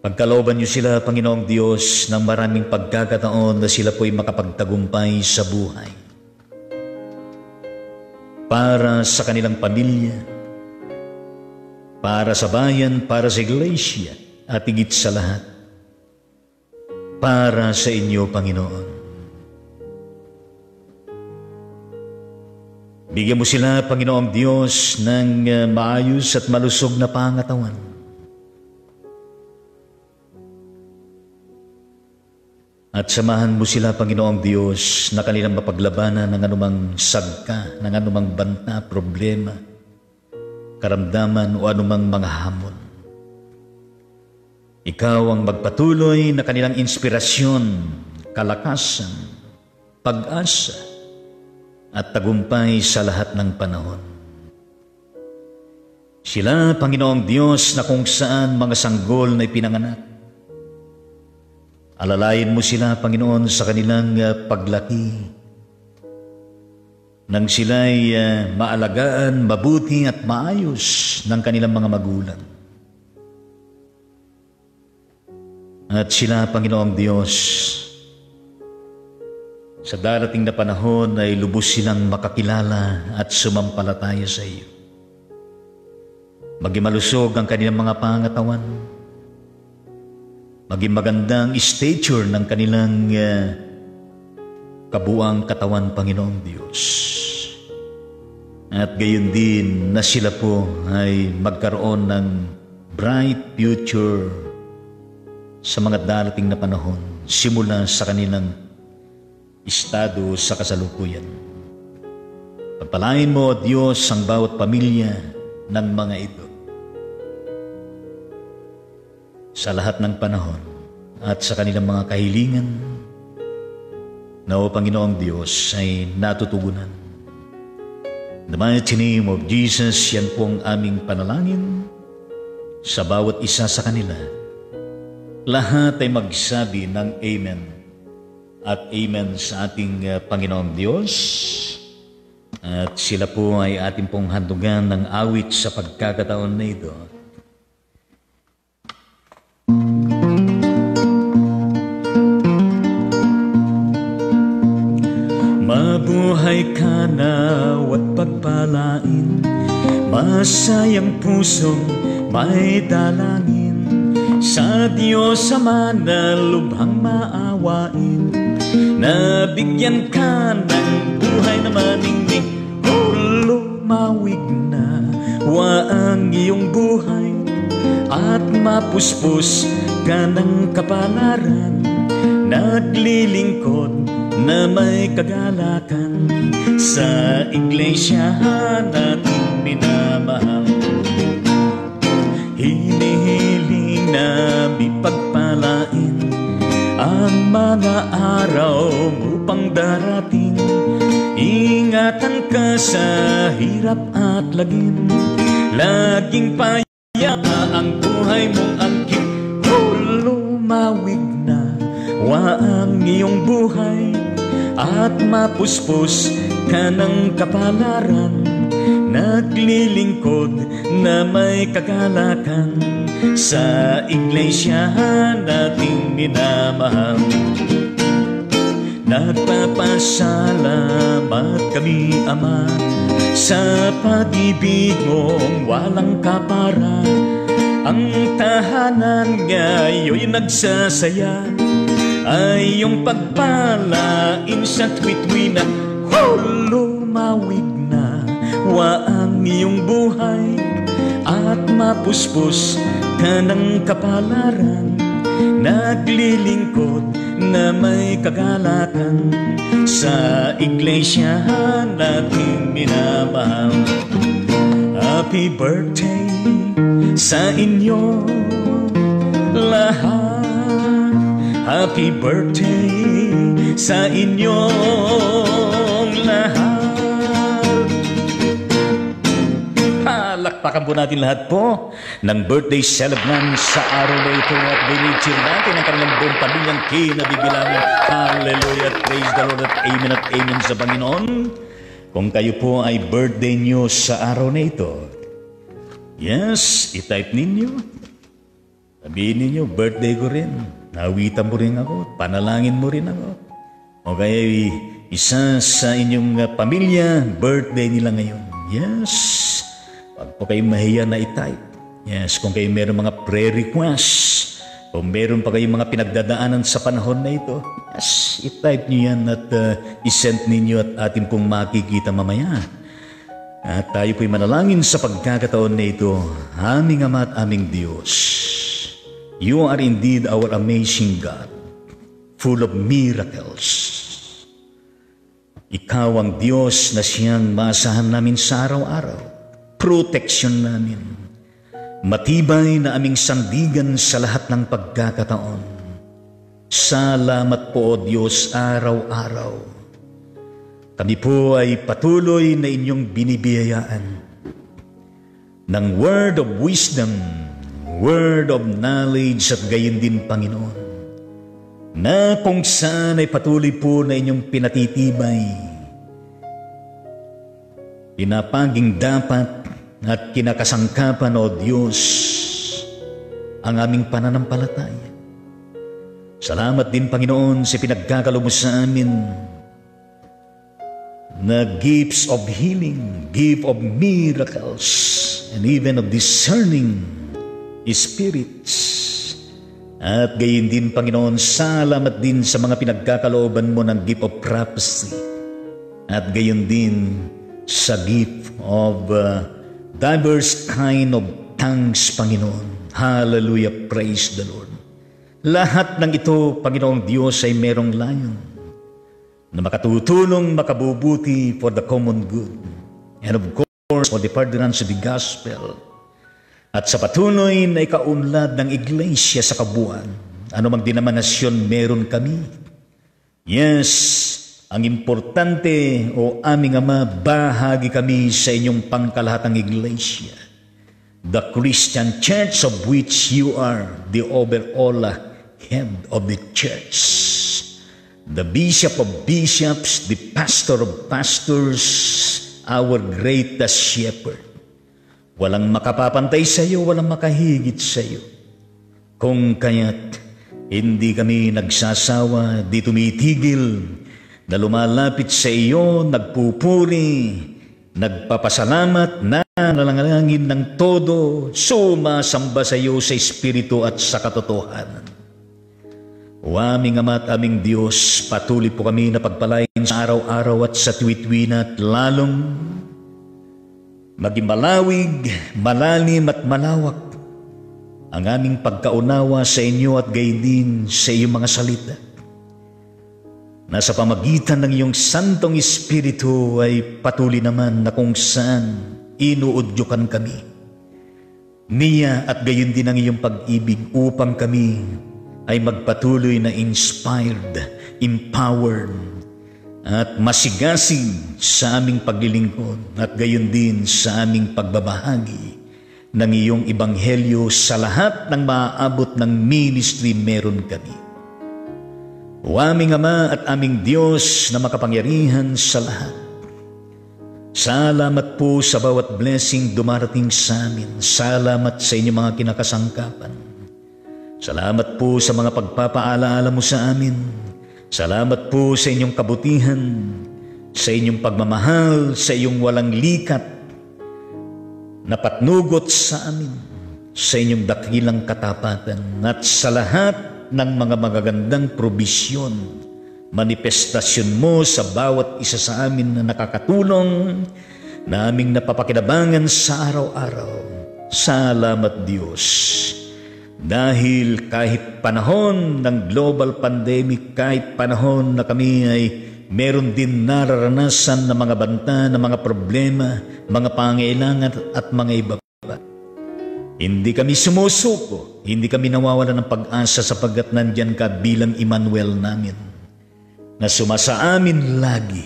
Pagkalooban niyo sila, Panginoong Diyos, ng maraming pagkakataon na sila po'y makapagtagumpay sa buhay. Para sa kanilang pamilya, para sa bayan, para sa iglesia, at higit sa lahat, para sa inyo, Panginoon. Bigyan mo sila, Panginoong Diyos, ng maayos at malusog na pangatawan. At samahan mo sila, Panginoong Diyos, na kanilang mapaglabanan ng anumang sagka, ng anumang banta, problema, karamdaman o anumang mga hamon. Ikaw ang magpatuloy na kanilang inspirasyon, kalakasan, pag-asa, at tagumpay sa lahat ng panahon. Sila, Panginoong Diyos, na kung saan mga sanggol na ipinanganak, alalayan mo sila, Panginoon, sa kanilang paglaki. Nang sila'y maalagaan, mabuti at maayos ng kanilang mga magulang. At sila, Panginoong Diyos, sa darating na panahon ay lubos silang makakilala at sumampalataya sa iyo. Maging malusog ang kanilang mga pangatawan, maging magandang stature ng kanilang kabuang katawan, Panginoong Diyos. At gayon din na sila po ay magkaroon ng bright future sa mga darating na panahon, simula sa kanilang estado sa kasalukuyan. Pagpalain mo, Diyos, ang bawat pamilya ng mga ito sa lahat ng panahon at sa kanilang mga kahilingan na, o Panginoong Diyos, ay natutugunan. In the mighty name of Jesus, yan po ang aming panalangin sa bawat isa sa kanila. Lahat ay magsabi ng Amen at Amen sa ating Panginoong Diyos. At sila po ay ating pong handugan ng awit sa pagkakataon na ito. Mabuhay ka nawat pagpalain, masayang pusong may dalangin, sa Diyos Ama na lubhang maawain, nabigyan ka ng buhay na maningning, lumawig na wa ang iyong buhay, at mapuspos ka ng kapalaran, naglilingkod na may kagalakan sa iglesia natin minamahal. Hinihiling na mipagpalain ang mga araw upang darating. Ingatan ka sa hirap at lagim, laging payapa ang buhay mong angkin. Lumawig na wa ang iyong buhay, at mapuspos ka ng kapalaran, naglilingkod na may kagalakan sa iglesia nating minamahal. Nagpapasalamat kami, Ama, sa pag-ibig mong walang kapara. Ang tahanan ngayon'y nagsasaya, ay iyong pagpalain sa tuwid-tuwina. Lumawig na wa ang iyong buhay, at mapuspos ka ng kapalaran, naglilingkod na may kagalakan sa iglesia nating minamahal. Happy birthday sa inyo lahat, happy birthday sa inyong lahat. Palakpakan po natin lahat po ng birthday celebrant sa araw na ito, at binichir natin ang kanilang buong pamilyang kinabibilangan. Hallelujah, praise the Lord, at amen sa Panginoon. Kung kayo po ay birthday nyo sa araw na ito, yes, i-type ninyo. Sabihin ninyo, birthday ko rin. Nawitan mo rin ako, panalangin mo rin ako. O kaya isa sa inyong pamilya, birthday nila ngayon. Yes. Pag po kayo mahiya na i-type. Yes, kung kayo meron mga prayer requests, kung meron pa kayong mga pinagdadaanan sa panahon na ito, yes, i-type nyo yan at i-send ninyo at atin pong makikita mamaya. At tayo po'y manalangin sa pagkakataon na ito, aming Ama at aming Diyos. You are indeed our amazing God, full of miracles. Ikaw ang Diyos na siyang maasahan namin sa araw-araw, protection namin, matibay na aming sandigan sa lahat ng pagkakataon. Salamat po, O Diyos, araw-araw. Kami po ay patuloy na inyong binibiyayaan ng word of wisdom, word of knowledge at gayon din, Panginoon, na kung saan ay patuloy po na inyong pinatitibay, pinapaging dapat at kinakasangkapan, O Diyos, ang aming pananampalataya. Salamat din, Panginoon, sa pinagkakalob mo sa amin na gifts of healing, gift of miracles, and even of discerning spirits. At gayon din, Panginoon, salamat din sa mga pinagkakalooban mo ng gift of prophecy. At gayon din sa gift of diverse kind of tongues, Panginoon. Hallelujah, praise the Lord. Lahat ng ito, Panginoong Diyos, ay merong layon na makatutulong, makabubuti for the common good. And of course, for the furtherance of the gospel. At sa patuloy na ikaunlad ng iglesia sa kabuuan, anumang denominasyon meron kami. Yes, ang importante, O aming Ama, bahagi kami sa inyong pangkalahatang iglesia, the Christian church of which you are the overall head of the church. The bishop of bishops, the pastor of pastors, our greatest shepherd. Walang makapapantay sa iyo, walang makahigit sa iyo. Kung kaya't hindi kami nagsasawa, di tumitigil, na lumalapit sa iyo, nagpupuri, nagpapasalamat, nanalangin ng todo, sumasamba sa iyo sa Espiritu at sa katotohanan. O aming Ama at aming Diyos, patuloy po kami na pagpalain sa araw-araw at sa tuwit-tuwina at lalong maging malawig, malalim at malawak ang aming pagkaunawa sa inyo at gayon din sa iyong mga salita. Nasa pamagitan ng iyong Santong Espiritu ay patuloy naman na kung saan inuudyukan kami niya at gayon din ang iyong pag-ibig upang kami ay magpatuloy na inspired, empowered, at masigasig sa aming paglilingkod at gayon din sa aming pagbabahagi ng iyong ebanghelyo sa lahat ng maaabot ng ministry meron kami. O aming Ama at aming Diyos na makapangyarihan sa lahat, salamat po sa bawat blessing dumarating sa amin. Salamat sa inyong mga kinakasangkapan. Salamat po sa mga pagpapaalaala mo sa amin. Salamat po sa inyong kabutihan, sa inyong pagmamahal, sa iyong walang likat na patnugot sa amin, sa inyong dakilang katapatan, at sa lahat ng mga magagandang probisyon, manifestasyon mo sa bawat isa sa amin na nakakatulong, na aming napapakinabangan sa araw-araw. Salamat, Diyos. Dahil kahit panahon ng global pandemic, kahit panahon na kami ay meron din nararanasan na mga banta, na mga problema, mga pangailangan at mga iba pa, hindi kami sumusuko, hindi kami nawawala ng pag-asa sapagkat nandyan ka bilang Emmanuel namin, na sumasa amin lagi,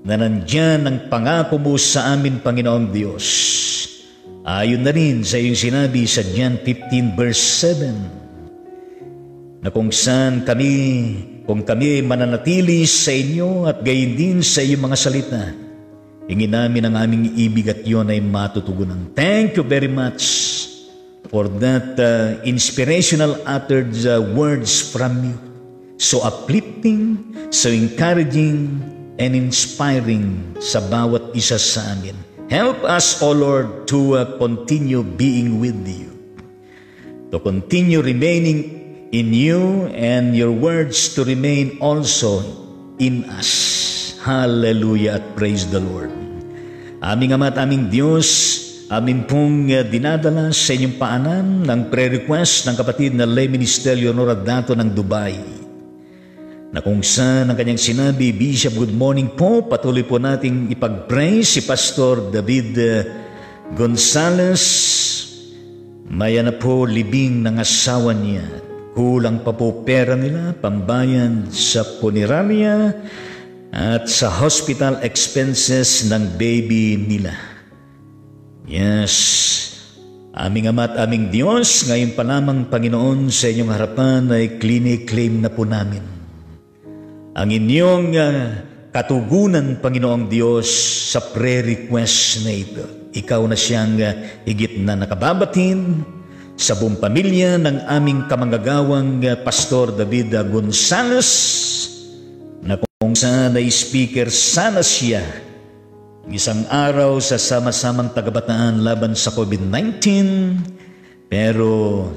na nandyan ang pangako mo sa amin, Panginoong Diyos. Ayon na rin sa iyong sinabi sa John 15 verse 7, na kung saan kung kami mananatili sa inyo at gayon din sa iyong mga salita, hingin namin ang aming ibig at iyon ay matutugunan. Thank you very much, for that inspirational uttered words from you. So uplifting, so encouraging, and inspiring sa bawat isa sa amin. Help us, O Lord, to continue being with you, to continue remaining in you, and your words to remain also in us. Hallelujah at praise the Lord. Aming Ama at aming Diyos, amin pong dinadala sa inyong paanan ng prayer request ng kapatid na Lay Ministerio Honoradato ng Dubai, na kung saan ang kanyang sinabi, Bishop, good morning po. Patuloy po nating ipag-pray si Pastor David Gonzales. Maya na po libing ng asawa niya. Kulang pa po pera nila, pambayan sa punerarya at sa hospital expenses ng baby nila. Yes, aming Ama at aming Diyos, ngayon pa lamang, Panginoon, sa inyong harapan ay claim na po namin ang inyong katugunan, Panginoong Diyos, sa prayer request na ito. Ikaw na siyang higit na nakababatin sa buong pamilya ng aming kamanggagawang Pastor David Gonzales, na kung saan ay speaker sana siya isang araw sa sama-samang tagabataan laban sa COVID-19, pero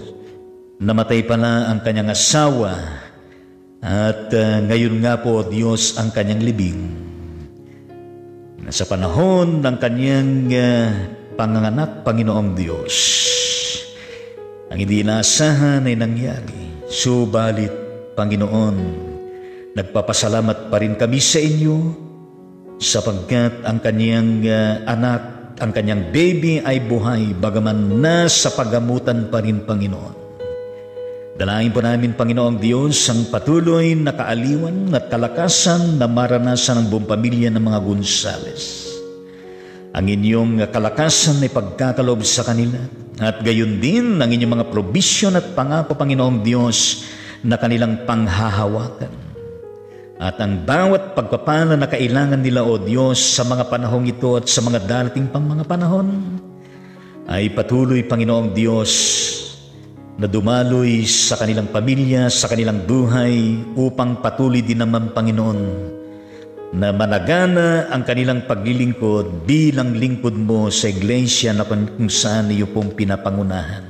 namatay pala ang kanyang asawa. At ngayon nga po, Diyos, ang kanyang libing. Sa panahon ng kanyang panganganak, Panginoong Diyos, ang hindi inaasahan ay nangyari. Subalit, Panginoon, nagpapasalamat pa rin kami sa inyo sapagkat ang kanyang anak, ang kanyang baby ay buhay, bagaman nasa paggamutan pa rin, Panginoon. Dalangin po namin, Panginoong Diyos, ang patuloy na kaaliwan at kalakasan na maranasan ng buong pamilya ng mga Gonzales. Ang inyong kalakasan ay pagkakaloob sa kanila, at gayon din ang inyong mga provision at pangako, Panginoong Diyos, na kanilang panghahawakan. At ang bawat pagpapala na kailangan nila, O Diyos, sa mga panahong ito at sa mga darating pang mga panahon, ay patuloy, Panginoong Diyos, na dumaloy sa kanilang pamilya, sa kanilang buhay, upang patuloy din naman, Panginoon, na managana ang kanilang paglilingkod bilang lingkod mo sa iglesia na kung saan iyo pong pinapangunahan.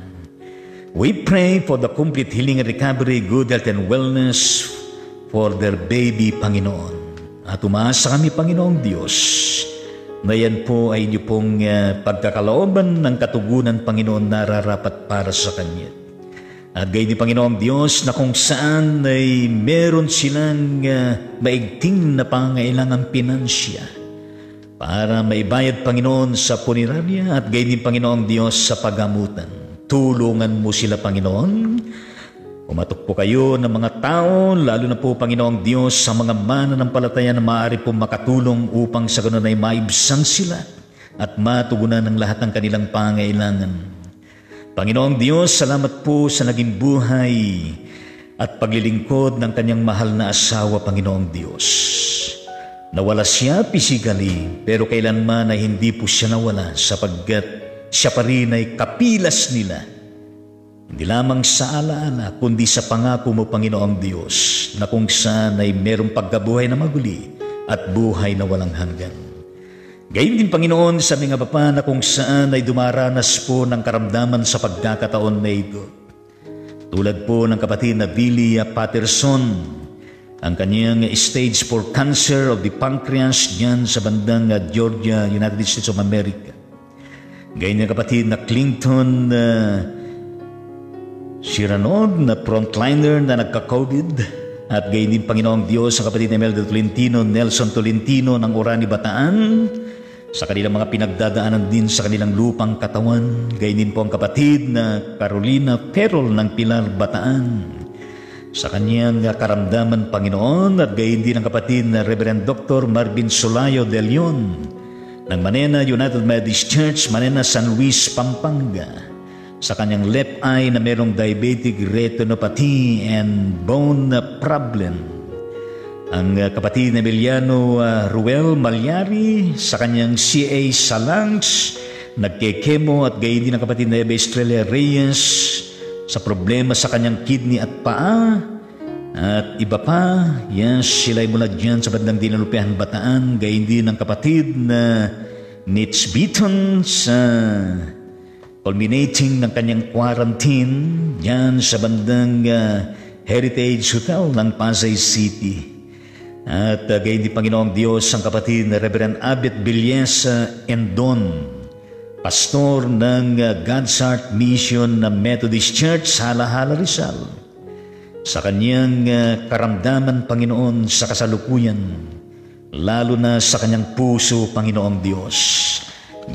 We pray for the complete healing and recovery, good health and wellness for their baby, Panginoon. At umaasa kami, Panginoong Diyos, na yan po ay inyo pong pagkakalooban ng katugunan, Panginoon, nararapat para sa Kanya. At gayon din, Panginoong Diyos, na kung saan ay meron silang maigting na pangailangang pinansya para maibayad, Panginoon, sa punerarya, at gayon din, Panginoong Diyos, sa pagamutan. Tulungan mo sila, Panginoon. Umatok po kayo ng mga tao, lalo na po, Panginoong Diyos, sa mga mananampalataya na maaari po makatulong upang sa ganun ay maibsan sila at matugunan ng lahat ng kanilang pangailangan. Panginoong Diyos, salamat po sa naging buhay at paglilingkod ng kanyang mahal na asawa, Panginoong Diyos. Nawala siya physically, pero kailanman ay hindi po siya nawala sapagkat siya pa rin ay kapilas nila. Hindi lamang sa alaala, kundi sa pangako mo, Panginoong Diyos, na kung saan ay merong pagkabuhay na maguli at buhay na walang hanggan. Gayon din, Panginoon, sa mga papa na kung saan ay dumaranas po ng karamdaman sa pagkakataon na ito. Tulad po ng kapatid na Billy Patterson, ang kanyang stage 4 cancer of the pancreas diyan sa bandang Georgia, United States of America. Gayon din kapatid na Clinton Siranod, na frontliner na nagka-COVID. At gayon din, Panginoong Diyos, ang kapatid na Imelda Tolentino, Nelson Tolentino ng Orani, Bataan, sa kanilang mga pinagdadaanan din sa kanilang lupang katawan. Gayon din po ang kapatid na Carolina Perol ng Pilar, Bataan, sa kanyang karamdaman, Panginoon. At gayon din ang kapatid na Reverend Dr. Marvin Solayo de Leon ng Manena United Methodist Church, Manena, San Luis, Pampanga, sa kanyang left eye na merong diabetic retinopathy and bone problem. Ang kapatid na Emiliano Ruel Malyari sa kanyang CA sa lungs nagkekemo at gayon din ang kapatid na Eva Estrella Reyes sa problema sa kanyang kidney at paa at iba pa. Yes, sila'y mula dyan sa bandang Dinalupihan, Bataan. Gayon din ang kapatid na Nitz Beaton sa culminating ng kanyang quarantine dyan sa bandang Heritage Hotel ng Pasay City. At gayon din Panginoong Diyos ang kapatid na Reverend Abet Villesa Endon, pastor ng God's Heart Mission na Methodist Church sa Hala-Hala, Rizal, sa kanyang karamdaman, Panginoon, sa kasalukuyan, lalo na sa kanyang puso, Panginoong Diyos.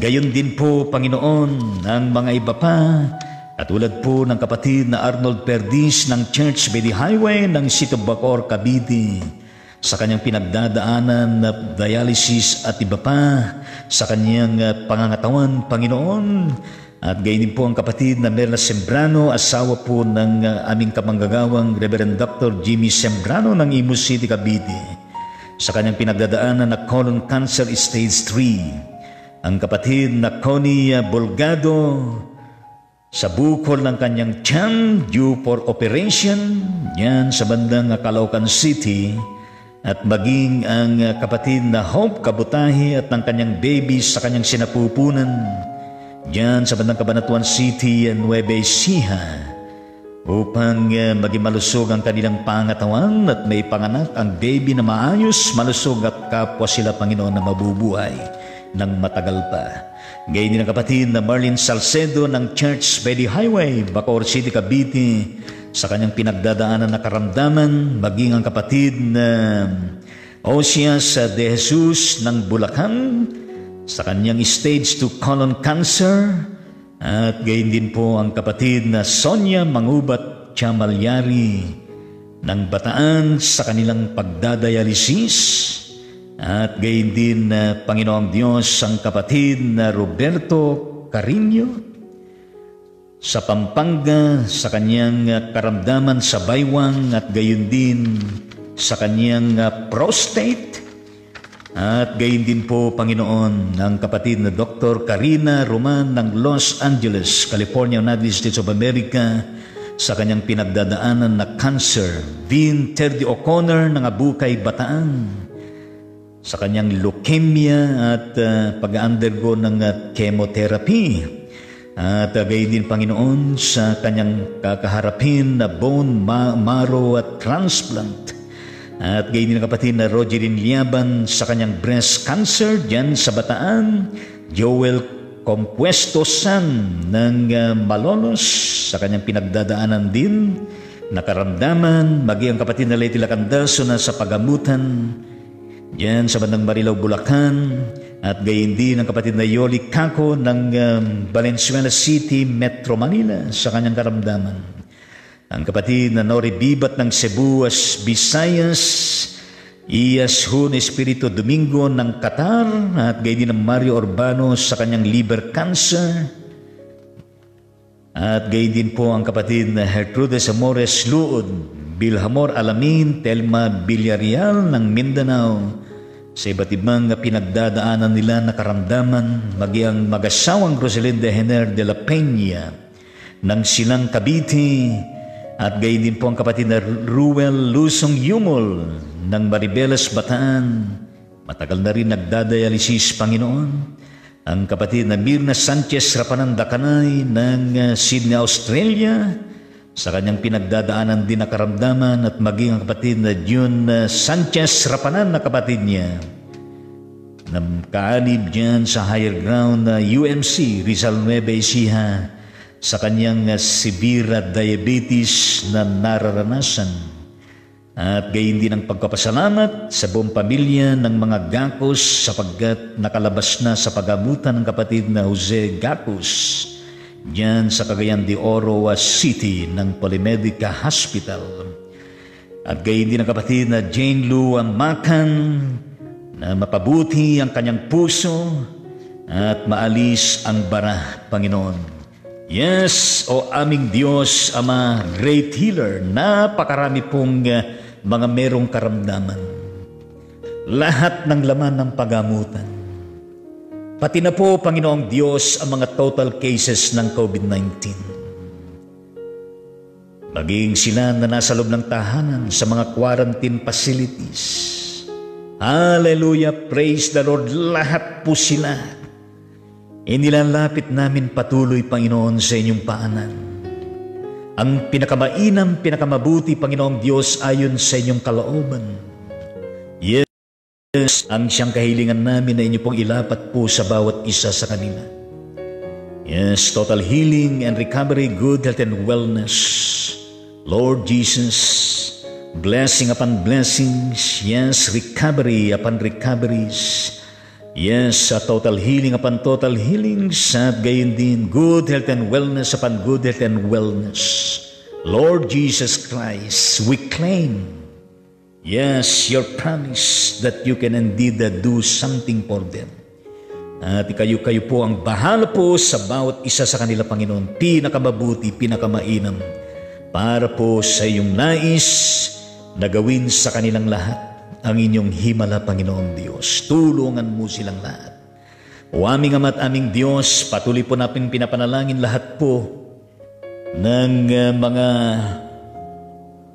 Gayon din po, Panginoon, ang mga iba pa, katulad po ng kapatid na Arnold Perdis ng Church by the Highway ng City of Bacoor, Cavite, sa kanyang pinagdadaanan na dialysis at iba pa sa kanyang pangangatawan, Panginoon. At gayon din po ang kapatid na Merla Sembrano, asawa po ng aming kamanggagawang Reverend Dr. Jimmy Sembrano ng Imus City, Cavite, sa kanyang pinagdadaanan na colon cancer stage 3. Ang kapatid na Connie Bolgado, sa bukol ng kanyang tiyan due for operation yan sa bandang Caloocan City. At maging ang kapatid na Hope Kabutahi at ng kanyang baby sa kanyang sinapupunan diyan sa bandang Cabanatuan City and Nueva Ecija, upang maging malusog ang kanilang pangatawan at may panganak ang baby na maayos, malusog at kapwa sila, Panginoon, na mabubuhay ng matagal pa. Gayon din ang kapatid na Marlene Salcedo ng Church by the Highway, Bacoor City, Cavite, sa kanyang pinagdadaanan na karamdaman, maging ang kapatid na Osias de Jesus ng Bulacan, sa kanyang stage 2 colon cancer. At gayon din po ang kapatid na Sonia Mangubat Chamalyari ng Bataan sa kanilang pagdadialysis. At gayon din Panginoong Diyos ang kapatid na Roberto Carino sa Pampanga sa kanyang karamdaman sa baywang at gayon din sa kanyang prostate. At gayon din po, Panginoon, ang kapatid na Dr. Karina Roman ng Los Angeles, California, United States of America, sa kanyang pinagdadaanan na cancer. Vin Terdy O'Connor ng Abukay, Bataan, sa kanyang leukemia at pag-undergo ng chemotherapy. At gayon din, Panginoon, sa kanyang kakaharapin na bone marrow at transplant. At gayon din ang kapatid na Rogerin Liaban sa kanyang breast cancer dyan sa Bataan. Joel Compuesto San ng Malolos sa kanyang pinagdadaanan din na karamdaman. Maging ang kapatid na Leti Lacandaso na sa pagamutan dyan sa bandang Marilao, Bulacan. At gayon din ang kapatid na Yoli Caco ng Valenzuela City, Metro Manila, sa kanyang karamdaman. Ang kapatid na Nori Bibat ng Cebu, Visayas, Iyas Hun Espiritu Domingo ng Qatar, at gayon din ng Mario Urbano sa kanyang liver cancer. At gayon din po ang kapatid na Gertrudes Amores Luod, Bilhamor Alamin, Telma Villarreal ng Mindanao, sa iba't ibang pinagdadaanan nila na karamdaman, maging mag-asawang Rosalinda Hener de la Peña ng Silang, Cavite. At gayon din po ang kapatid na Ruel Lusong Yumol ng Maribelas, Bataan, matagal na rin nagdadialysis, Panginoon. Ang kapatid na Mirna Sanchez Rapanan Dakanay ng Sydney, Australia, sa kanyang pinagdadaanan din na karamdaman. At maging ang kapatid na June Sanchez Rapanan na kapatid niya na kaanib dyan sa higher ground na UMC Rizal, Nueva Ecija, sa kanyang severe diabetes na nararanasan. At gayon din ang pagpapasalamat sa buong pamilya ng mga Gacos sapagkat nakalabas na sa pagamutan ng kapatid na Jose Gacos diyan sa Cagayan de Oro City ng Polimedica Hospital. At gayon din ang kapatid na Jane Lou Macan na mapabuti ang kanyang puso at maalis ang bara, Panginoon. Yes, o aming Diyos, Ama, great healer, napakarami pong mga merong karamdaman. Lahat ng laman ng pagamutan, Pati na po, Panginoong Diyos, ang mga total cases ng COVID-19. Maging sila na nasa loob ng tahanan sa mga quarantine facilities. Hallelujah, praise the Lord, lahat po sila. Inilalapit namin patuloy, Panginoon, sa inyong paanan. Ang pinakamainam, pinakamabuti, Panginoong Diyos, ayon sa inyong kalooban. Yes, ang siyang kahilingan namin na inyo pong ilapat po sa bawat isa sa kanila. Yes, total healing and recovery, good health and wellness. Lord Jesus, blessing upon blessings. Yes, recovery upon recoveries. Yes, total healing upon total healings. At gayon din, good health and wellness upon good health and wellness. Lord Jesus Christ, we claim, yes, your promise that you can indeed do something for them. At kayo po ang bahala po sa bawat isa sa kanila, Panginoon. Pinakamabuti, pinakamainam. Para po sa iyong nais na gawin sa kanilang lahat ang inyong himala, Panginoon Diyos. Tulungan mo silang lahat. O aming Ama at aming Diyos, patuloy po natin pinapanalangin lahat po ng mga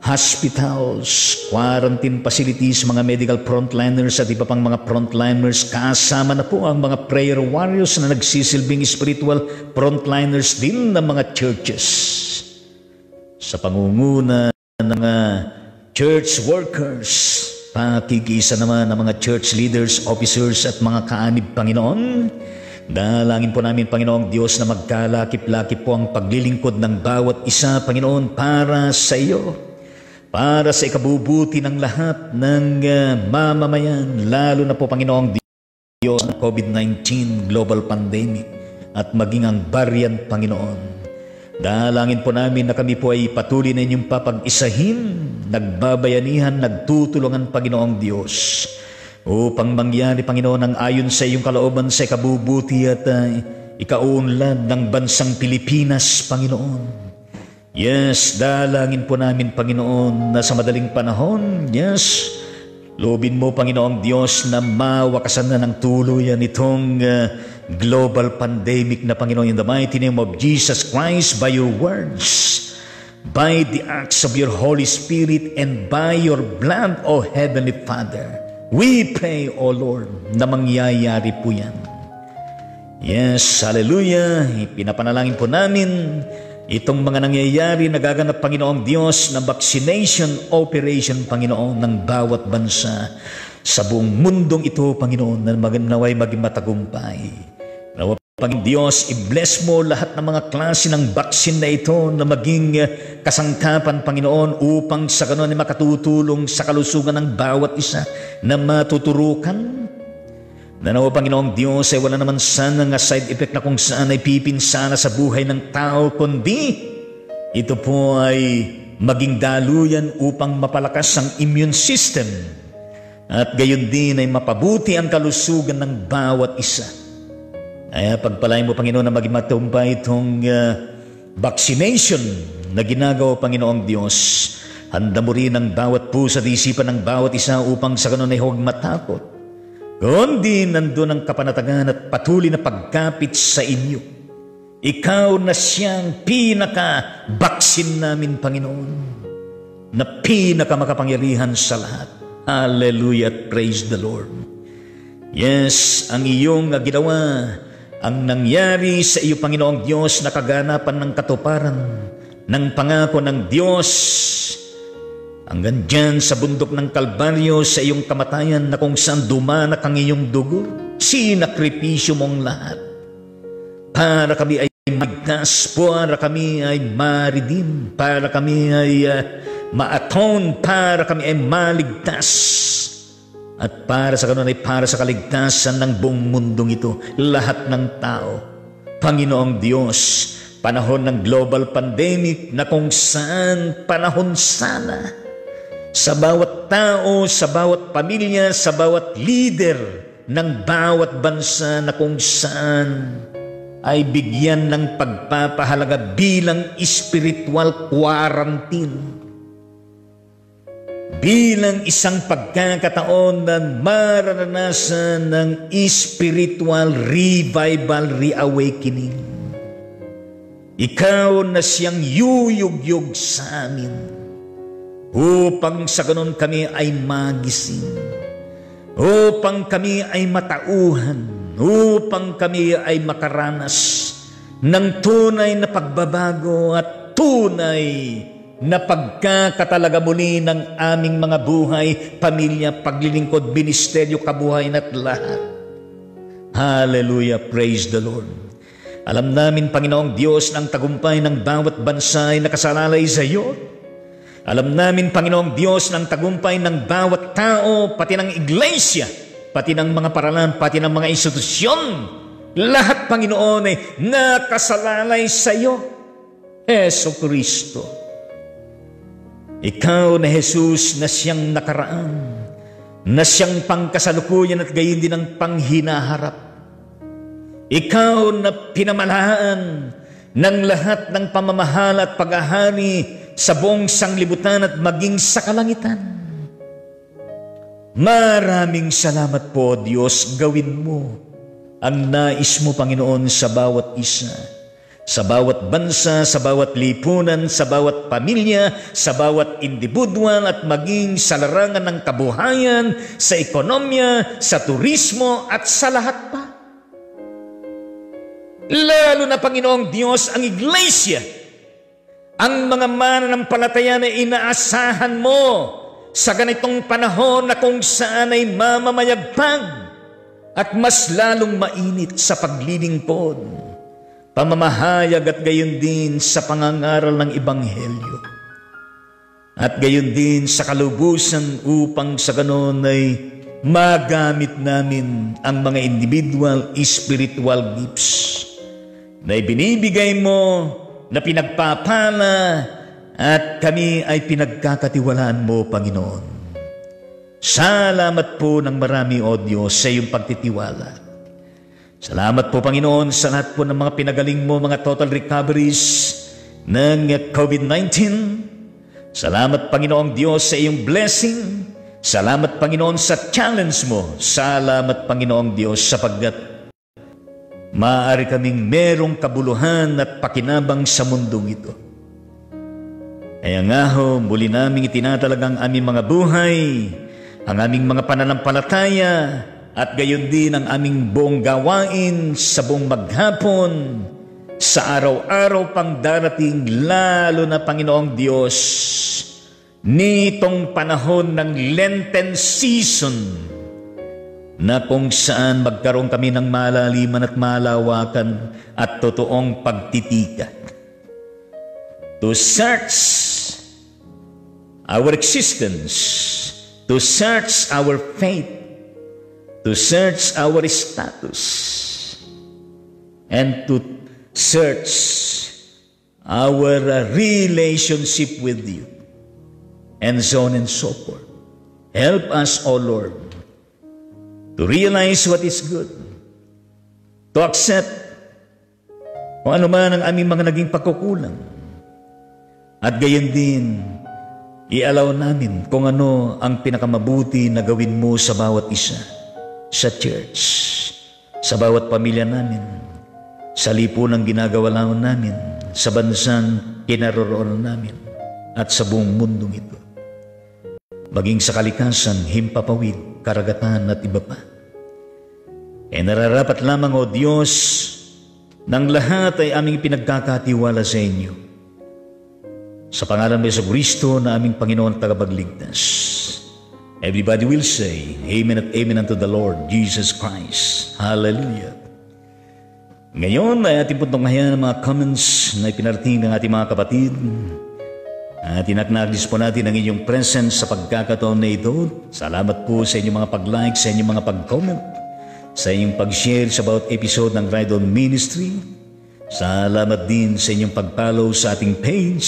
hospitals, quarantine facilities, mga medical frontliners at iba pang mga frontliners. Kasama na po ang mga prayer warriors na nagsisilbing spiritual frontliners din ng mga churches. Sa pangunguna ng mga church workers, pakikisa naman ng mga church leaders, officers at mga kaanib, Panginoon. Dalangin po namin, Panginoong Diyos, na magkalakip-lakip po ang paglilingkod ng bawat isa, Panginoon, para sa iyo, para sa ikabubuti ng lahat ng mamamayan, lalo na po, Panginoong Diyos, ng COVID-19 global pandemic at maging ang variant, Panginoon. Dalangin po namin na kami po ay patuloy na inyong papag-isahin, nagbabayanihan, nagtutulungan, Panginoong Diyos, upang mangyari, Panginoon, ang ayon sa iyong kalooban sa ikabubuti at ikauunlad ng bansang Pilipinas, Panginoon. Yes, dalangin po namin, Panginoon, na sa madaling panahon, yes, loobin mo, Panginoong Diyos, na mawakasan na ng tuluyan itong global pandemic na, Panginoon, in the mighty name of Jesus Christ, by your words, by the acts of your Holy Spirit, and by your blood, O Heavenly Father. We pray, O Lord, na mangyayari po yan. Yes, hallelujah. Pinapanalangin po namin itong mga nangyayari, nagaganap, Panginoong Diyos, na vaccination operation, Panginoon, ng bawat bansa sa buong mundong ito, Panginoon, na naway maging matagumpay. Nawa, Panginoon Diyos, i-bless mo lahat ng mga klase ng vaccine na ito na maging kasangkapan, Panginoon, upang sa ganon ay makatutulong sa kalusugan ng bawat isa na matuturukan. Nawa, Panginoong Diyos, ay wala naman sana nga side effect na kung saan ay pipinsala sa buhay ng tao, kundi ito po ay maging daluyan upang mapalakas ang immune system at gayon din ay mapabuti ang kalusugan ng bawat isa. Kaya pagpalain mo, Panginoon, na maging matumpay itong vaccination na ginagawa, Panginoong Diyos. Handa mo rin ang bawat puso at isipan ng bawat isa upang sa ganon ay huwag matakot, kundi nandun ang kapanatagan at patuloy na pagkapit sa inyo. Ikaw na siyang pinaka-baksin namin, Panginoon, na pinaka-makapangyarihan sa lahat. Hallelujah at praise the Lord. Yes, ang iyong ginawa, ang nangyari sa iyo, Panginoong Diyos, na kaganapan ng katuparan ng pangako ng Diyos hanggang dyan sa bundok ng Kalbaryo, sa iyong kamatayan na kung saan dumanak ang iyong dugo, sinakripisyo mong lahat para kami ay magtas, para kami ay maridim, para kami ay ma-atone, para kami ay maligtas, at para sa kanon ay para sa kaligtasan ng buong mundong ito, lahat ng tao. Panginoong Diyos, panahon ng global pandemic na kung saan panahon sana sa bawat tao, sa bawat pamilya, sa bawat leader ng bawat bansa na kung saan ay bigyan ng pagpapahalaga bilang spiritual quarantine. bilang isang pagkakataon na mararanasan ng spiritual revival, reawakening. Ikaw na siyang yuyugyug sa amin upang sa ganon kami ay magising, upang kami ay matauhan, upang kami ay makaranas ng tunay na pagbabago at tunay na pagkakatalaga muli ng aming mga buhay, pamilya, paglilingkod, ministeryo, kabuhayan at lahat. Hallelujah, praise the Lord. Alam namin, Panginoong Diyos, ng tagumpay ng bawat bansa ay nakasalalay sa iyo. Alam namin, Panginoong Diyos, ng tagumpay ng bawat tao, pati ng iglesia, pati ng mga paralan, pati ng mga institusyon, lahat, Panginoon, ay nakasalalay sa iyo, Hesus Kristo. Ikaw na Jesus na siyang nakaraan, na siyang pangkasalukuyan at gayon din ang panghinaharap. Ikaw na pinamalaan ng lahat ng pamamahal at pag-ahari sa buong sanglibutan at maging sa kalangitan. Maraming salamat po, Diyos, gawin mo ang nais mo, Panginoon, sa bawat isa, sa bawat bansa, sa bawat lipunan, sa bawat pamilya, sa bawat individual at maging sa larangan ng kabuhayan, sa ekonomiya, sa turismo at sa lahat pa. Lalo na, Panginoong Diyos, ang iglesia, ang mga mananampalataya na inaasahan mo sa ganitong panahon na kung saan ay mamamayagpag at mas lalong mainit sa paglilingkod, pamamahayag at gayon din sa pangangaral ng Ebanghelyo. At gayon din sa kalubusan upang sa ganon ay magamit namin ang mga individual spiritual gifts na ibinibigay mo, na pinagpapala at kami ay pinagkakatiwalaan mo, Panginoon. Salamat po ng marami, O Diyos, sa iyong pagtitiwala. Salamat po, Panginoon, sa lahat po ng mga pinagaling mo, mga total recoveries ng COVID-19. Salamat, Panginoong Diyos, sa iyong blessing. Salamat, Panginoon, sa challenge mo. Salamat, Panginoong Diyos, sapagkat maaari kaming merong kabuluhan at pakinabang sa mundong ito. Kaya nga ho, muli naming itinatalagang aming mga buhay, ang aming mga pananampalataya, at gayon din ang aming buong gawain sa buong maghapon, sa araw-araw pang darating, lalo na, Panginoong Diyos, nitong panahon ng Lenten season, na kung saan magkaroon kami ng malaliman at malawakan at totoong pagtitikat. To search our existence, to search our faith, to search our status, and to search our relationship with you, and so on and so forth. Help us, O Lord, to realize what is good, to accept kung ano man ang aming mga naging pagkukulang, at gayon din, i-allow namin kung ano ang pinakamabuti na gawin mo sa bawat isa, sa church, sa bawat pamilya namin, sa lipunang ginagawa namin, sa bansang kinaroroonan namin, at sa buong mundong ito. Maging sa kalikasan, himpapawid, karagatan at iba pa. E nararapat lamang, O Diyos, ng lahat ay aming pinagkakatiwala sa inyo. Sa pangalan ni Jesucristo na aming Panginoon at Tagapagligtas. Everybody will say, Amen at Amen unto the Lord Jesus Christ. Hallelujah. Ngayon ay ating puntunghayan ng mga comments na ipinarating ng ating mga kapatid. At inaknaglis po natin ang inyong presence sa pagkakataon na ito. Salamat po sa inyong mga pag-like, sa inyong mga pag-comment, sa inyong pag-share sa bawat episode ng Ride On Ministry. Salamat din sa inyong pag-follow sa ating page.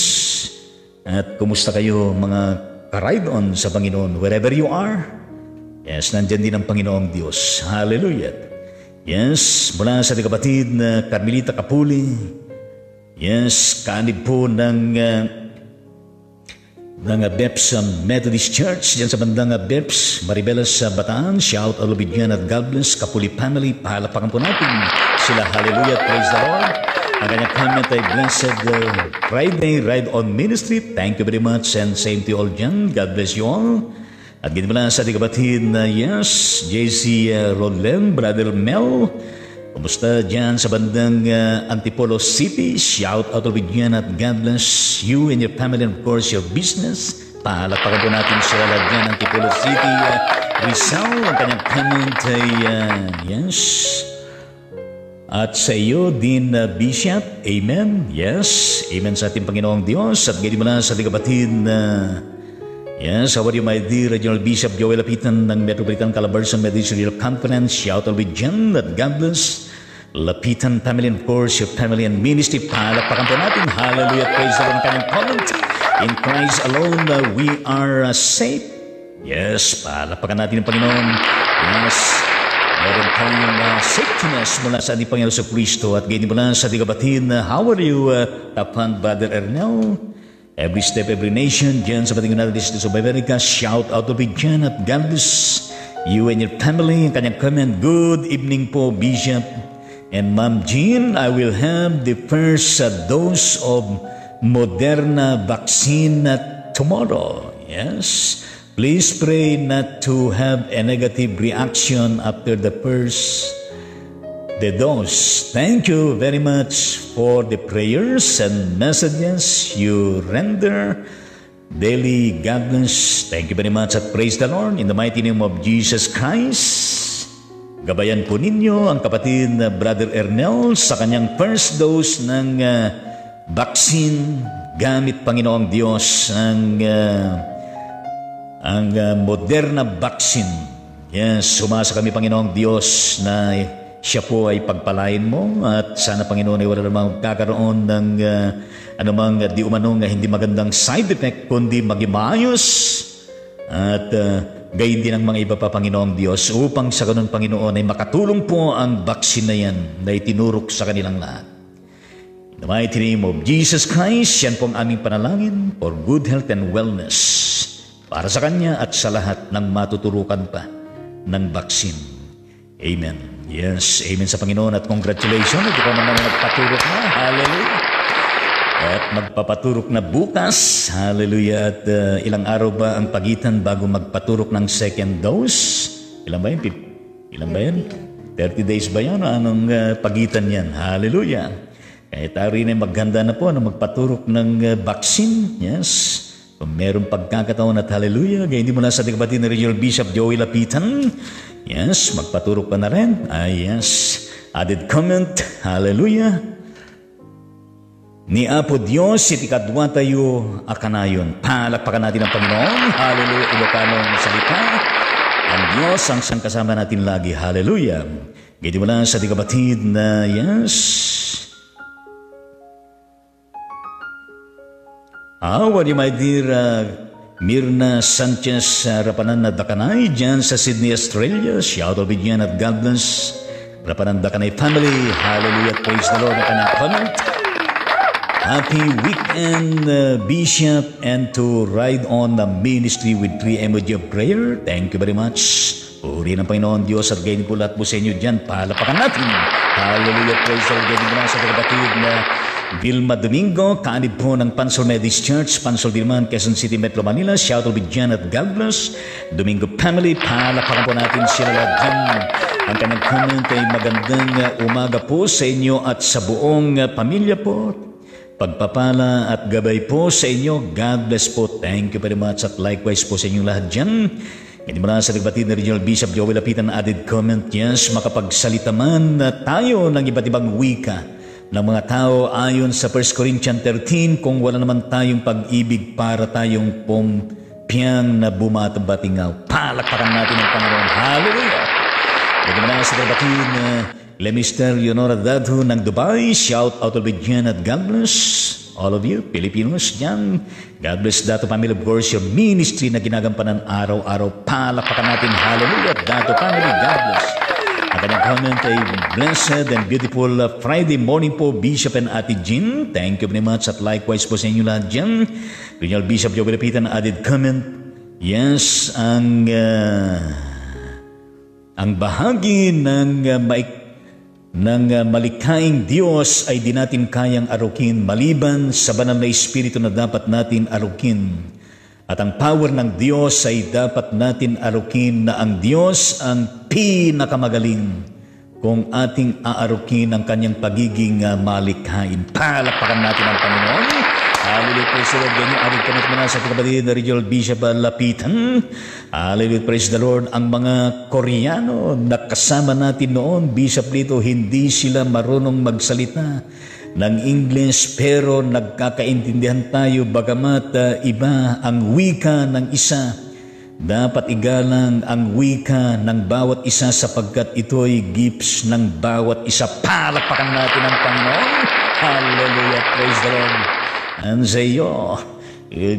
At kumusta kayo mga ka-Ride On sa Panginoon wherever you are? Yes, nandyan din ang Panginoong Diyos. Hallelujah. Yes, mula sa ating kapatid na Carmelita Capuli. Yes, kaanib po ng ng BEPS Methodist Church dyan sa bandang BEPS Maribelas sa Bataan. Shout out Lubidyan at God bless Kapuli family. Pahalapakan po natin sila. Hallelujah, praise the Lord. Ang kanyang comment ay Blessed Friday Ride on Ministry. Thank you very much and same to you all dyan. God bless you all. At ganyan pala sa ating kapatid na yes, JC Rodlem, Brother Mel. Kumusta dyan sa bandang Antipolo City? Shout out with dyan at God bless you and your family and of course your business. Palakpakan po natin sila dyan Antipolo City. Rizal, ang kanyang comment ay yes. At sa iyo din Bishop, Amen. Yes, Amen sa ating Panginoong Diyos. At ganyan mula sa ating kapatid na yes, how are you my dear Regional Bishop Joel Lapitan ng Metropolitan Calabarzon Methodist Regional Conference. Shout out with Jan at God bless Lapitan family and of course your family and ministry. Palakpakan po natin. Hallelujah, praise the Lord. Ang kanyang comment. In Christ alone we are safe. Yes, palakpakan natin ang Panginoon. Yes, meron tayong safetyness mula sa ating Panginoon sa Kristo. At ganyan mula sa ating kapatid na how are you Tapan Brother Ernel? Every step, every nation, dyan sa bating United States of America, shout out to be dyan at God bless you and your family. Ang kanyang comment, good evening po, Bishop and Ma'am Jean. I will have the first dose of Moderna vaccine tomorrow. Yes, please pray not to have a negative reaction after the first dose. Thank you very much for the prayers and messages you render daily. God bless. Thank you very much at praise the Lord in the mighty name of Jesus Christ. Gabayan po ninyo ang kapatid na Brother Ernel sa kanyang first dose ng vaccine gamit Panginoong Diyos ang Moderna vaccine. Yes, sumasa kami Panginoong Diyos na siya po ay pagpalain mo at sana Panginoon ay wala namang kakaroon ng anumang di umanong hindi magandang side effect kundi maging maayos at gayon din ang mga iba pa Panginoong Diyos upang sa ganun Panginoon ay makatulong po ang vaccine na yan na itinurok sa kanilang lahat. In the mighty name of Jesus Christ, yan po ang aming panalangin for good health and wellness para sa Kanya at sa lahat ng matuturukan pa ng vaccine. Amen. Yes, amen sa Panginoon at congratulations. Ito pa naman magpaturok na. Hallelujah. At magpapaturok na bukas. Hallelujah. At ilang araw ba ang pagitan bago magpaturok ng second dose? Ilan ba yun? Ilan ba yun? 30 days ba yun? Anong pagitan yan? Hallelujah. Kaya tayo rin ay maghanda na po na magpaturok ng vaccine. Yes. Kung meron pagkakataon at hallelujah. Gaya hindi mo na sa ating kapatid na Regional Bishop Joey Lapitan. Yes, magpaturok pa na rin. Yes. Added comment. Hallelujah. Ni Apo Diyos, itikadwa tayo akanayon. Palakpakan natin ang Panginoon. Hallelujah. Ilocanong salita. Ang Diyos ang siyang kasama natin lagi. Hallelujah. Ganyan mo lang sa ating kapatid na yes. How are you, my dear Mirna Sanchez Rapanan na Dakanay dyan sa Sydney, Australia. Shout out with yan at God bless Rapanan Dakanay family. Hallelujah. Praise the Lord. Ang kanyang comment. Happy weekend, Bishop, and to ride on the ministry with 3 emoji of prayer. Thank you very much. Puri ng Panginoon Diyos at gayon po lahat po sa inyo dyan. Palapakan natin. Hallelujah. Praise the Lord. Gayon po na sa kapatid na Vilma Domingo, kaanib po ng Pansol Methodist Church, Pansol Dilman, Quezon City, Metro Manila. Shout out with Jan at God bless Domingo family. Palakpakan po natin sila lahat dyan. Ang kanyang comment ay magandang umaga po sa inyo at sa buong pamilya po. Pagpapala at gabay po sa inyo. God bless po. Thank you very much at likewise po sa inyong lahat dyan. Hindi mo na sa nagbatid na Regional Bishop Joel Lapitan na added comment. Yes, makapagsalita man tayo ng iba't ibang wika ng mga tao ayon sa 1 Corinthians 13 kung wala naman tayong pag-ibig para tayong pumpiang na bumatambatingaw. Palakpakan natin ang Panginoon. Hallelujah! Hindi mo na sa nagbatid na Lemister Leonora Dadho ng Dubai. Shout out to Bidyan at God bless all of you, Filipinos dyan. God bless Dato family, of course, your ministry na ginagampanan araw-araw. Palakpakan natin. Hallelujah. Dato family, God bless. Ang kanyang comment ay blessed and beautiful Friday morning po, Bishop and Ate Jean. Thank you very much at likewise po sa inyo lahat dyan. Regional Bishop Joey Lapitan added comment, yes, ang bahagi ng malikhaing Diyos ay di natin kayang arukin maliban sa banal na Espiritu na dapat natin arukin. At ang power ng Diyos ay dapat natin arukin na ang Diyos ang pinakamagaling kung ating aarukin ang kanyang pagiging malikhain. Palakpakan natin ang Panginoon. Hallelujah, praise the Lord. Ganyan, arid kami muna sa kapatid na Regional Bishop Lapitan. Hallelujah, praise the Lord. Ang mga Koreano na kasama natin noon, Bishop Lito, hindi sila marunong magsalita ng English pero nagkakaintindihan tayo bagamat iba ang wika ng isa. Dapat igalang ang wika ng bawat isa sapagkat ito'y gifts ng bawat isa. Palakpakan natin ang Panginoon. Hallelujah, praise the Lord. And sa iyo,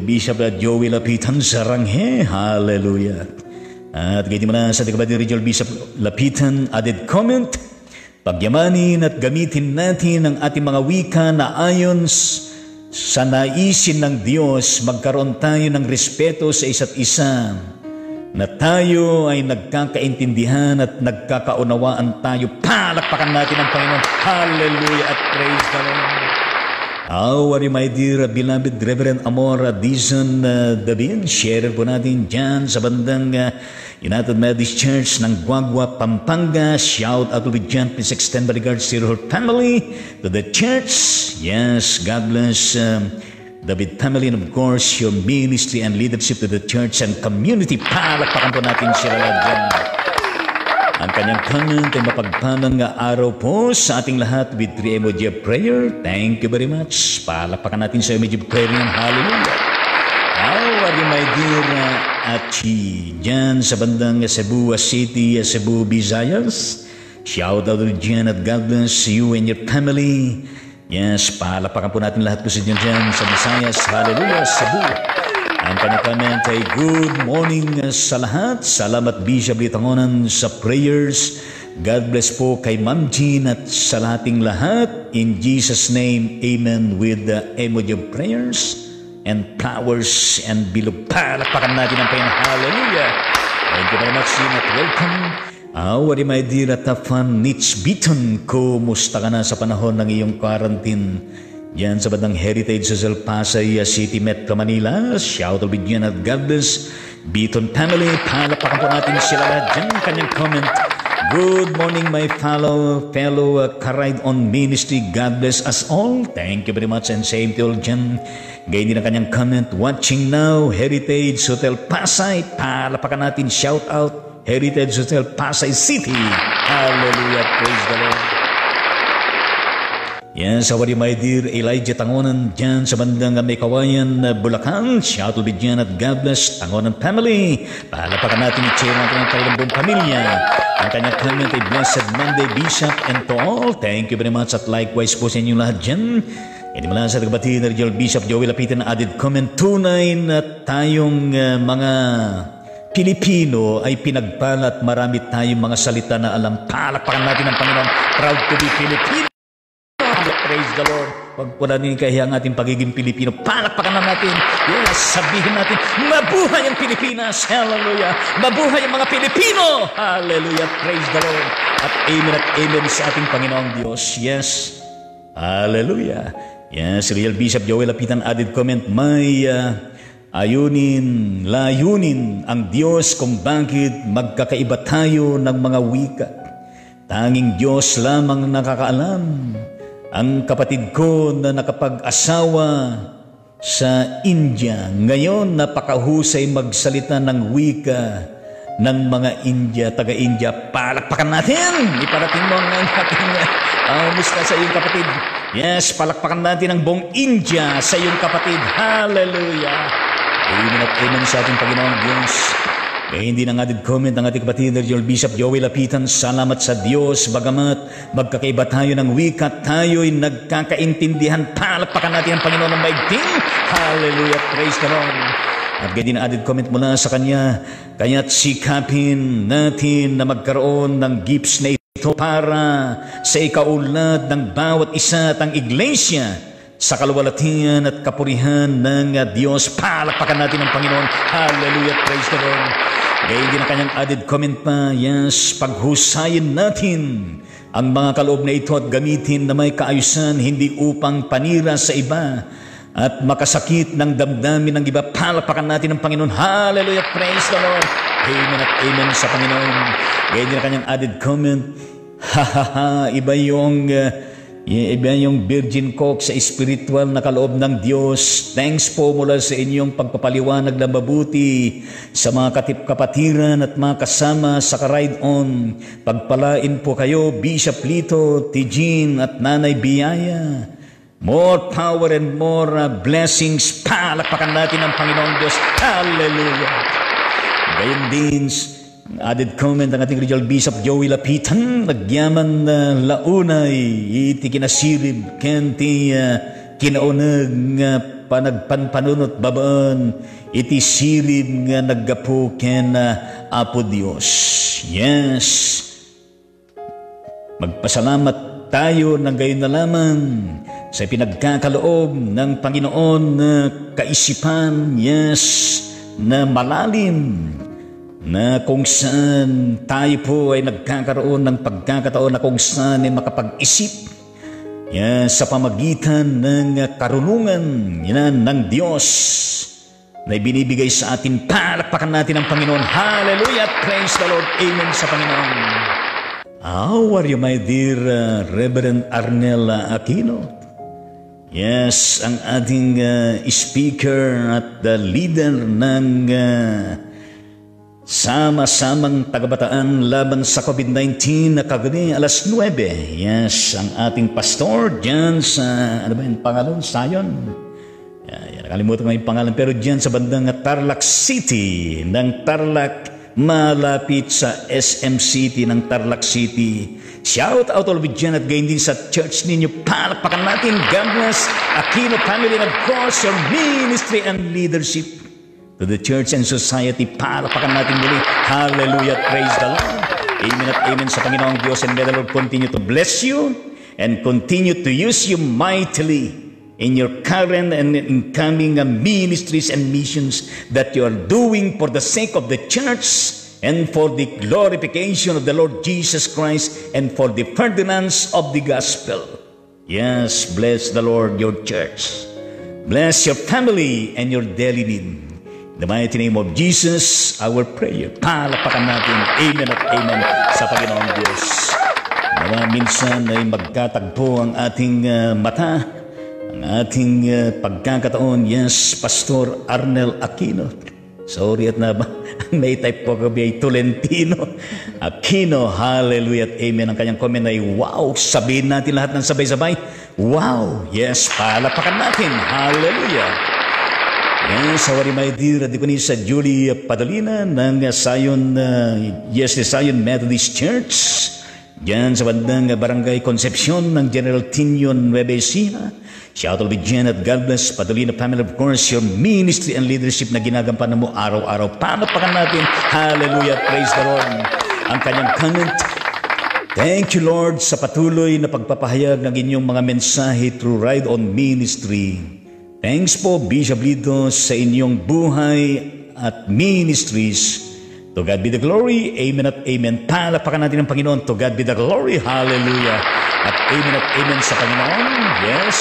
Bishop Joey Lapitan Saranghe. Hallelujah. At ganyan mo na sa Tigabati Regional Bishop Lapitan added comment, pagyamanin at gamitin natin ang ating mga wika na ayon sa naisin ng Diyos. Magkaroon tayo ng respeto sa isa't isa, na tayo ay nagkakaintindihan at nagkakaunawaan tayo. Palakpakan natin ang Panginoon. Hallelujah at praise the Lord. How are you, my dear beloved Reverend Amora Dizon David? Share po natin dyan sa bandang United Methodist Church ng Guagua, Pampanga. Shout out to the dyan. Please extend my regards to your family, to the church. Yes, God bless David family, and of course, your ministry and leadership to the church and community. Palakpakan po natin sila dyan. Ang kanyang comment ay mapagpalang araw po sa ating lahat with 3 emoji of prayer. Thank you very much. Palakpakan natin sa emoji of prayer yan. Hallelujah. How are you, my dear Achi? Diyan sa bandang Cebu City, Cebu, Visayas. Shout out to Diyan at God bless you and your family. Yes, palakpakan po natin lahat po sa dyan sa Visayas. Hallelujah, Cebu. Ang kanyang comment ay good morning sa lahat. Salamat Bishop Litangonan sa prayers. God bless po kay Ma'am Jean at sa lahating lahat. In Jesus' name, amen with the emoji of prayers and flowers and bilog. Palakpakan natin ang Panginoon. Hallelujah. Thank you very much, Jean, at welcome. Awari, my dear Atafan Nitz Beaton, kumusta ka na sa panahon ng iyong quarantine? Yan sa bandang Heritage sa Pasay City, Metro Manila. Shout out with you at God bless Beaton family. Palakpakan po natin sila lahat dyan. Kanyang comment, good morning my fellow Karide on Ministry. God bless us all. Thank you very much and same to all dyan. Gayun din ang kanyang comment, watching now Heritage Hotel Pasay. Palakpakan natin, shout out Heritage Hotel Pasay City. Hallelujah, praise the Lord. Yes, how are you, my dear Elijah Tangonan dyan sa bandang May Kawayan, Bulacan. Shout out dyan at God bless Tangonan family. Palapakan natin i-share natin ang kanilang buong pamilya. Ang kanyang comment ay Blessed Monday, Bishop, and to all. Thank you very much at likewise po sa inyong lahat dyan. Hindi mo lang sa kapatid na Regional Bishop Joey Lapitan na added comment, tunay na tayong mga Pilipino ay pinagpala at marami tayong mga salita na alam. Palakpakan natin ang Panginoon. Proud to be Filipino. Praise the Lord. Huwag po natin kahiya ang ating pagiging Pilipino. Palakpakan na natin. Yes, sabihin natin, mabuhay ang Pilipinas. Hallelujah. Mabuhay ang mga Pilipino. Hallelujah. Praise the Lord. At amen sa ating Panginoong Diyos. Yes. Hallelujah. Yes, Real Bishop Joel Lapitan added comment, may layunin ang Diyos kung bakit magkakaiba tayo ng mga wika. Tanging Diyos lamang nakakaalam. Ang kapatid ko na nakapag-asawa sa India, ngayon napakahusay magsalita ng wika ng mga India, taga-India. Palakpakan natin! Iparating mo ang ating musta sa iyong kapatid. Yes, palakpakan natin ang buong India sa iyong kapatid. Hallelujah! Amen at amen sa ating Panginoong Diyos. Kaya hindi nang added comment ng ating kapatid, Regional Bishop Joey Lapitan, salamat sa Diyos, bagamat magkakaiba tayo ng wika, tayo'y nagkakaintindihan. Palakpakan natin ang Panginoon ng maigting. Hallelujah, praise the Lord. At ganyan added comment mula sa Kanya, kaya't sikapin natin na magkaroon ng gifts na ito para sa ikaulad ng bawat isa at ang iglesia sa kaluwalhatian at kapurihan ng Diyos. Palakpakan natin ang Panginoon. Hallelujah, praise the Lord. Gayun din ang kanyang added comment pa, yes, paghusayin natin ang mga kaloob na ito at gamitin na may kaayusan, hindi upang panira sa iba at makasakit ng damdamin ng iba. Palakpakan natin ang Panginoon. Hallelujah, praise the Lord. Amen at amen sa Panginoon. Gayun din ang kanyang added comment, iba yung virgin coke sa spiritual na kaloob ng Diyos. Thanks po mula sa inyong pagpapaliwanag na mabuti sa mga kapatiran at mga kasama sa ka-ride on. Pagpalain po kayo, Bishop Lito, Tijin at Nanay Biyaya. More power and more blessings. Palakpakan natin ang Panginoong Diyos. Hallelujah. Gayon din, added comment ang ating Regional Bishop Joey Lapitan, nagyaman na launay, iti kinasirib, kenti kinaunag nga panagpanpanunot babaan, iti sirib nga naggapo ken Apo Dios. Yes, magpasalamat tayo ng gayon na lamang sa pinagkakaloob ng Panginoon na kaisipan, yes, na malalim, na kung saan tayo po ay nagkakaroon ng pagkakataon na kung saan ay makapag-isip sa pamagitan ng karunungan ng Diyos na ibinibigay sa atin. Palakpakan natin ang Panginoon. Hallelujah! Praise the Lord! Amen sa Panginoon. How are you, my dear Reverend Arnel Aquino? Yes, ang ating speaker at the leader ng sama-samang tagabataan laban sa COVID-19 na kagabi alas 9. Yes, ang ating pastor dyan sa, ano ba yung pangalan? Sayon? Nakalimutan ko yung pangalan. Pero dyan sa bandang Tarlac City ng Tarlac, malapit sa SM City ng Tarlac City. Shout out all of dyan at gayon din sa church ninyo. Palakpakan natin. God bless Aquino family and of course your ministry and leadership to the church and society. Palakpakan natin muli. Hallelujah. Praise the Lord. Amen at amen sa Panginoong Diyos, and may the Lord continue to bless you and continue to use you mightily in your current and incoming ministries and missions that you are doing for the sake of the church and for the glorification of the Lord Jesus Christ and for the furtherance of the gospel. Yes, bless the Lord, your church. Bless your family and your daily need. In the mighty name of Jesus, our prayer. Palakpakan natin. Amen at amen sa Panginoong Diyos. Nawa minsan ay magkatagpo ang ating mata, ang ating pagkakataon. Yes, Pastor Arnel Aquino. Sorry at na may type po kami ay Tolentino Aquino. Hallelujah at amen. Ang kanyang comment ay wow. Sabihin natin lahat ng sabay-sabay. Wow. Yes, palakpakan natin. Hallelujah. Yes, how are you, my dear Diaconisa Julie Padalina ng Zion, yes, the Zion Methodist Church, dyan sa bandang Barangay Concepcion ng General Tinion, Nueva Ecija. Shout out to Janet, God bless Padalina family, of course, your ministry and leadership na ginagampanan mo araw-araw. Palakpakan natin. Hallelujah, praise the Lord. Ang kanyang comment, thank you, Lord, sa patuloy na pagpapahayag ng inyong mga mensahe through Ride On Ministry. Thanks po, Bishop Lito, sa inyong buhay at ministries. To God be the glory. Amen at amen. Palakpakan natin ang Panginoon. To God be the glory. Hallelujah. At amen sa Panginoon. Yes.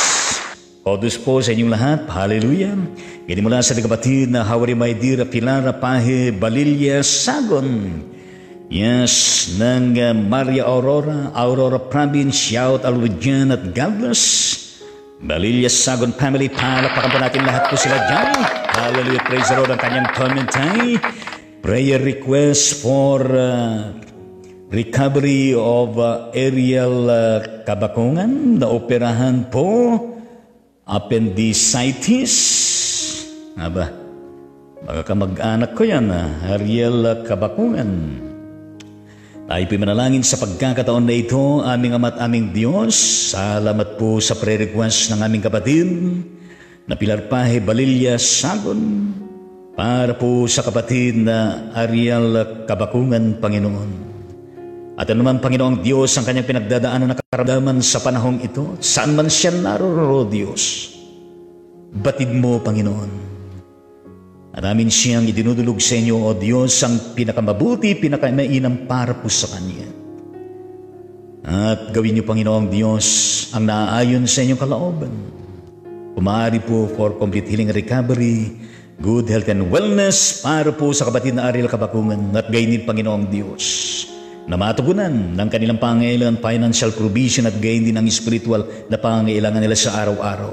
Kodus po sa inyong lahat. Hallelujah. Ganyan mula sa kapatid na Hawari my dear Pilar Pahe Balilla Sagon. Yes, ng Maria Aurora Province. Shout out dyan at God bless Balilla Sagon family. Palakpakan po natin lahat po sila dyan. Hallelujah. Praise the Lord. Ang kanyang comment ay prayer request for recovery of Ariel Kabakungan na operahan po appendicitis. Aba, baka kamag-anak ko yan, Ariel Kabakungan. Tayo po'y manalangin sa pagkakataon na ito, aming Ama at aming Diyos. Salamat po sa prayer request ng aming kapatid na Pilar Pahe Balilla Sagon para po sa kapatid na Ariel Kabakungan, Panginoon. At ano naman, Panginoong Diyos, ang kanyang pinagdadaanan na karamdaman sa panahong ito, saan man siya naroroon, Diyos, batid mo, Panginoon. At amin siyang idinudulog sa inyo, O Diyos, ang pinakamabuti, pinakamainam para po sa Kanya. At gawin niyo, Panginoong Diyos, ang naaayon sa inyong kalooban. Kumari po for complete healing and recovery, good health and wellness para po sa kapatid na Ariel Kabakungan at gayon din, Panginoong Diyos, na matugunan ng kanilang pangailangan, financial provision at gayon din ang spiritual na pangailangan nila sa araw-araw.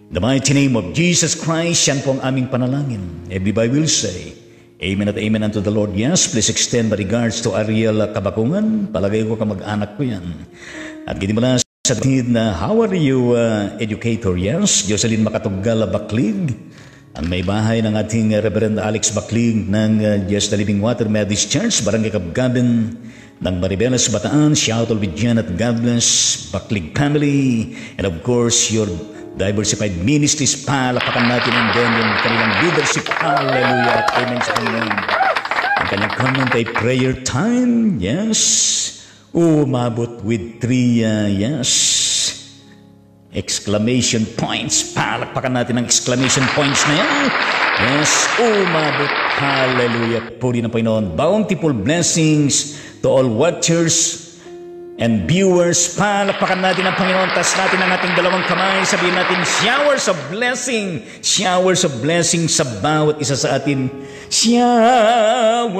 In the mighty name of Jesus Christ, yan po ang aming panalangin. Everybody will say, Amen at Amen unto the Lord. Yes, please extend my regards to Ariel Kabakungan. Palagay ko kamag-anak ko yan. At ganyan mo na sa tinid na, how are you, educator? Yes, Jocelyn Makatugal Baklig. Ang may bahay ng ating Reverend Alex Baklig ng Just the Living Water Methodist Church, Barangay Kabgaben ng Maribelas, Bataan. Shout out with Janet, God bless, Baklig family. And of course, your diversified ministries, palakpakan natin ang din yung kanilang leadership. Hallelujah at amen sa kanilang. Ang kanyang comment ay prayer time. Yes. Umabot with 3, yes, exclamation points. Palakpakan natin ang exclamation points na yan. Yes, umabot. Hallelujah. Puri ng Panginoon. Bountiful blessings to all watchers and viewers. Palakpakan natin ang Panginoon. Tas natin ang ating dalawang kamay. Sabihin natin, showers of blessing. Showers of blessing sa bawat isa sa atin. Showers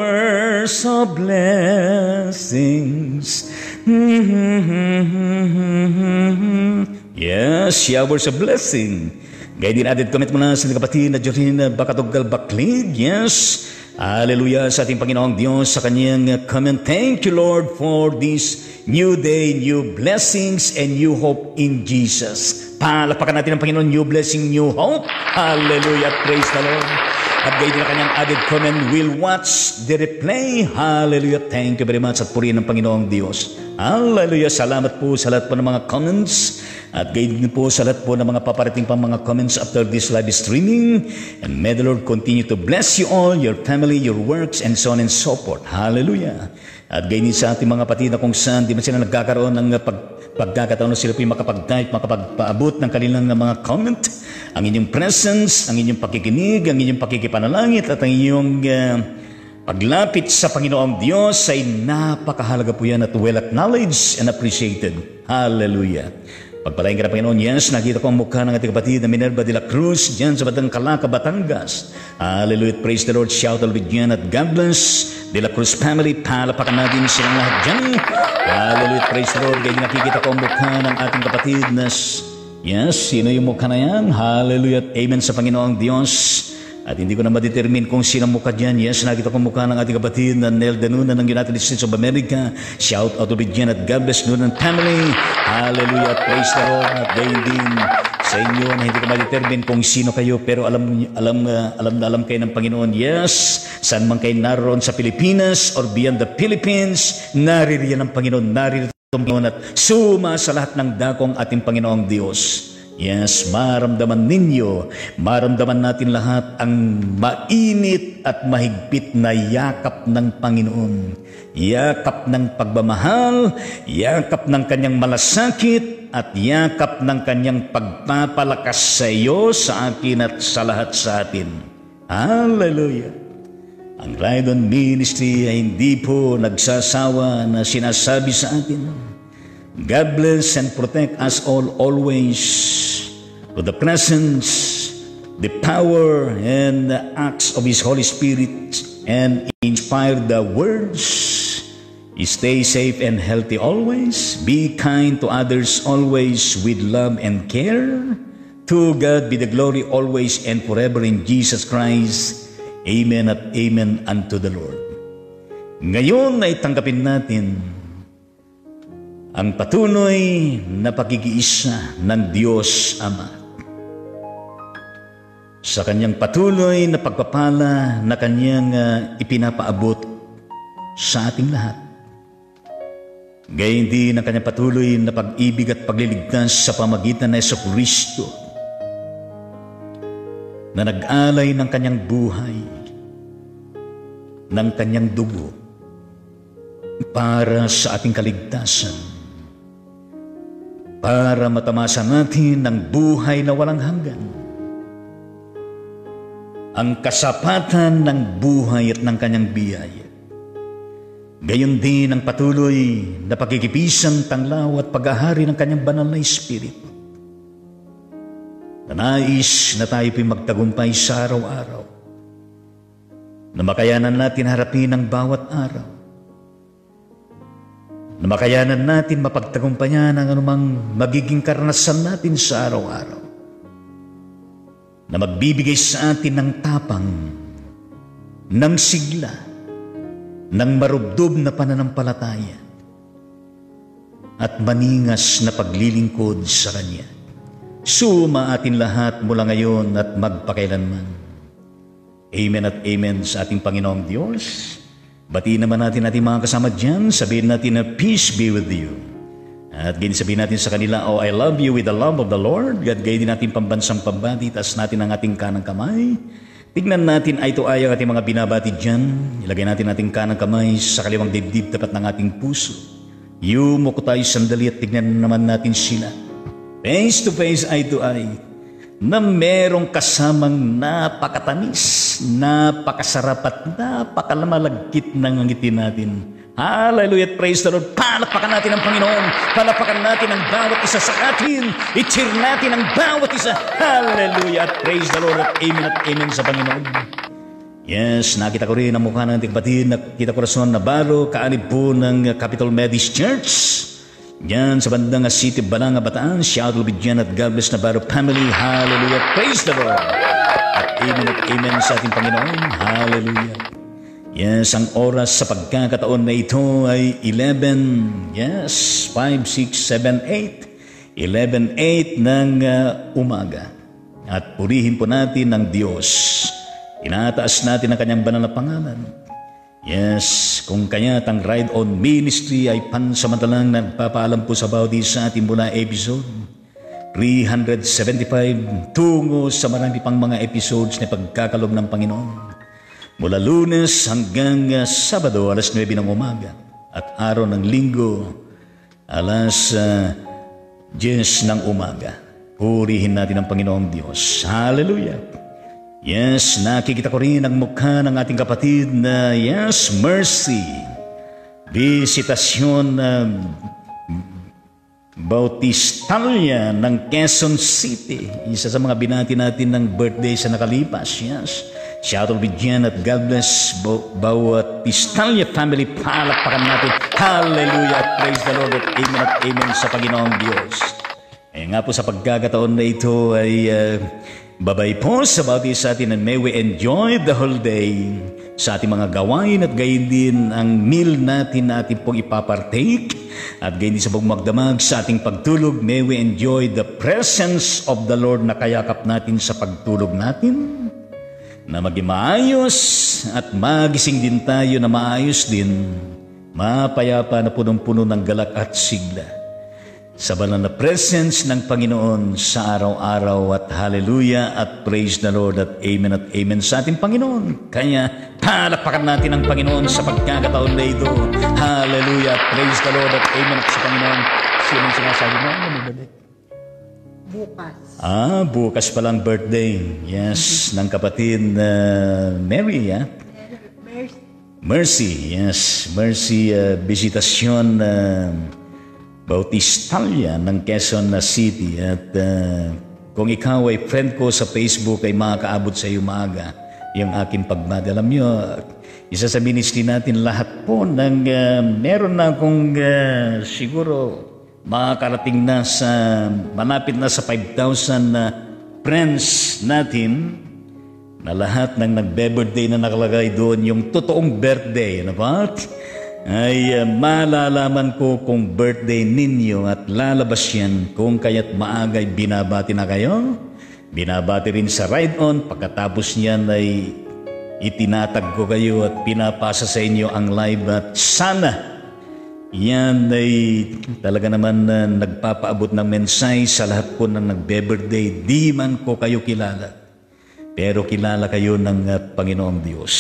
of blessings. Yes, showers of blessing. Gaya din added comment muna sa kapatid na Jorina Bakatugal Baklig. Yes. Hallelujah sa ating Panginoong Diyos sa kanyang comment. Thank you, Lord, for this new day, new blessings, and new hope in Jesus. Palakpakan natin ang Panginoon, new blessing, new hope. Hallelujah, praise the Lord. At gaya din ang kanyang added comment, we'll watch the replay. Hallelujah, thank you very much at purihin ng Panginoong Diyos. Hallelujah, salamat po sa lahat po ng mga comments. At gayon din po sa lahat po ng mga paparating pang mga comments after this live streaming. And may the Lord continue to bless you all, your family, your works, and so on and so forth. Hallelujah. At gayon din sa ating mga kapatid na kung saan di man sila nagkakaroon ng pagkakataon na sila po yung makapag-type, makapagpaabot ng kanilang mga comment. Ang inyong presence, ang inyong pakikinig, ang inyong pakikipanalangit, at ang inyong paglapit sa Panginoong Diyos ay napakahalaga po yan at well acknowledged and appreciated. Hallelujah. Pagpalain ka na, Panginoon. Yes, nakita ko ang mukha ng ating kapatid na Minerva de la Cruz dyan sa Batang Calaca, Batangas. Hallelujah. Praise the Lord. Shout out with Jan at God bless de la Cruz family. Palapakan natin silang lahat dyan. Hallelujah. Praise the Lord. Kaya nakikita ko ang mukha ng ating kapatid na yes, sino yung mukha na yan? Hallelujah. Amen sa Panginoong Diyos. At hindi ko na ma-determine kung sino mukha dyan. Yes, nakita ko mukha ng ating kapatid na Nelda Nuna ng United States of America. Shout out to Jan at God bless Nuna family. Hallelujah. Praise the Lord. At gayon din sa inyo na hindi ko ma-determine kung sino kayo, pero alam kayo ng Panginoon. Yes, saan man kayo naroon sa Pilipinas or beyond the Philippines, naririyan ng Panginoon, naririyan ng Panginoon at suma sa lahat ng dakong ating Panginoong Diyos. Yes, maramdaman ninyo, maramdaman natin lahat ang mainit at mahigpit na yakap ng Panginoon. Yakap ng pagmamahal, yakap ng kanyang malasakit, at yakap ng kanyang pagpapalakas sa iyo, sa akin at sa lahat sa atin. Hallelujah! Ang Ride On Ministry ay hindi po nagsasawa na sinasabi sa atin, God bless and protect us all always with the presence, the power, and the acts of His Holy Spirit, and inspire the words. Stay safe and healthy always. Be kind to others always with love and care. To God be the glory always and forever in Jesus Christ. Amen at amen unto the Lord. Ngayon ay tanggapin natin ang patuloy na pag-iisa ng Diyos Ama sa kanyang patuloy na pagpapala na kanyang ipinapaabot sa ating lahat. Gayon din ang kanyang patuloy na pag-ibig at pagliligtas sa pamagitan ng Jesucristo na nag-alay ng kanyang buhay, ng kanyang dugo, para sa ating kaligtasan, para matamasa natin ang buhay na walang hanggan, ang kasapatan ng buhay at ng kanyang biyaya. Gayon din ang patuloy na pagkikipisan, tanglaw at paghahari ng kanyang banal na Espiritu. Nais na tayo po'y magtagumpay sa araw-araw, na makayanan natin harapin ang bawat araw, na makayanan natin mapagtagumpayan ang anumang magiging karanasan natin sa araw-araw, na magbibigay sa atin ng tapang, ng sigla, ng marubdob na pananampalataya at maningas na paglilingkod sa Kanya. Suma atin lahat mula ngayon at magpakailanman. Amen at amen sa ating Panginoong Diyos. Batiin naman natin ating mga kasama dyan. Sabihin natin na peace be with you. At ganyan sabihin natin sa kanila, oh, I love you with the love of the Lord. At ganyan din natin pambansang pambati. Taas natin ang ating kanang kamay. Tignan natin ay ito ay ang ating mga binabati dyan. Ilagay natin ating kanang kamay sa kaliwang dibdib tapat ng ating puso. Yumuko tayo sandali at tignan naman natin sila. Face to face, eye to eye, na merong kasamang napakatamis, napakasarap at napakalamalagkit ng ngiti natin. Hallelujah, praise the Lord. Palapakan natin ang Panginoon. Palapakan natin ang bawat isa sa atin. I-cheer natin ang bawat isa. Hallelujah, at praise the Lord. At amen sa Panginoon. Yes, nakita ko rin ang mukha ng ating kapatid. Nakita ko Rason Navarro, kaanib po ng Capital Methodist Church. Yan sa bandang City Balanga, Bataan. Shout out with Jan at God bless Navarro family. Hallelujah, praise the Lord. At amen sa ating Panginoon. Hallelujah. Yes, ang oras sa pagkakataon na ito ay 11, 5, 6, 7, 8. 11:08 ng umaga. At purihin po natin ang Diyos. Tinataas natin ang kanyang banal na pangalan. Yes, kung kaya't ang Ride On Ministry ay pansamantalang nagpapaalam po sa bawat isa sa ating mula episode 375 tungo sa marami pang mga episodes na pagkakalob ng Panginoon. Mula Lunes hanggang Sabado, alas 9 ng umaga. At araw ng Linggo, alas 10 ng umaga. Purihin natin ang Panginoong Diyos. Hallelujah! Yes, nakikita ko rin ang mukha ng ating kapatid na, Mercy. Visitasyon Bautistalia ng Quezon City. Isa sa mga binati natin ng birthday sa nakalipas. Shout out with Jan at God bless Bautistalia family. Palakpakan natin. Hallelujah at praise the Lord at amen sa Panginoong Diyos. Nga po sa pagkakataon na ito ay babay po sa bawat isa atin and may we enjoy the whole day sa ating mga gawain at gayon din ang meal natin na ating pong ipapartake at gayon din sa magdamag sa ating pagtulog. May we enjoy the presence of the Lord na kayakap natin sa pagtulog natin, na maging maayos at magising din tayo na maayos din, mapayapa na punong-puno ng galak at sigla sa banal na presence ng Panginoon sa araw-araw. At hallelujah at praise the Lord at amen sa ating Panginoon. Kaya palakpakan natin ang Panginoon sa pagkakataon na ito. Hallelujah at praise the Lord at amen sa Panginoon. Sino ang sinasabi mo? Bukas. Bukas palang birthday. Yes, ng kapatid Mary, Mercy, yes. Mercy, Visitasyon Bautistalia ng Quezon City. At kung ikaw ay friend ko sa Facebook ay makakaabot sa iyo maaga yung aking pagbati. Alam nyo, isa sa ministry natin lahat po ng meron na akong siguro makakarating na sa malapit na sa 5,000 friends natin na lahat ng nagbe-birthday na nakalagay doon yung totoong birthday. Ano ba? Ay malalaman ko kung birthday ninyo at lalabas yan kung kaya't maagay binabati na kayo. Binabati rin sa Ride On. Pagkatapos niyan ay itinatag ko kayo at pinapasa sa inyo ang live at sana yan ay talaga naman nagpapaabot ng mensahe sa lahat po na nagbe-birthday. Di man ko kayo kilala, pero kilala kayo ng Panginoong Diyos.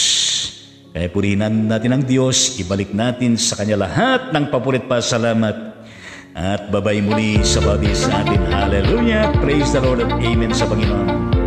Kaya purihin natin ang Diyos, ibalik natin sa Kanya lahat ng papurit pa salamat. At babay muli sa bawat isa sa atin. Hallelujah! Praise the Lord at Amen sa Panginoon.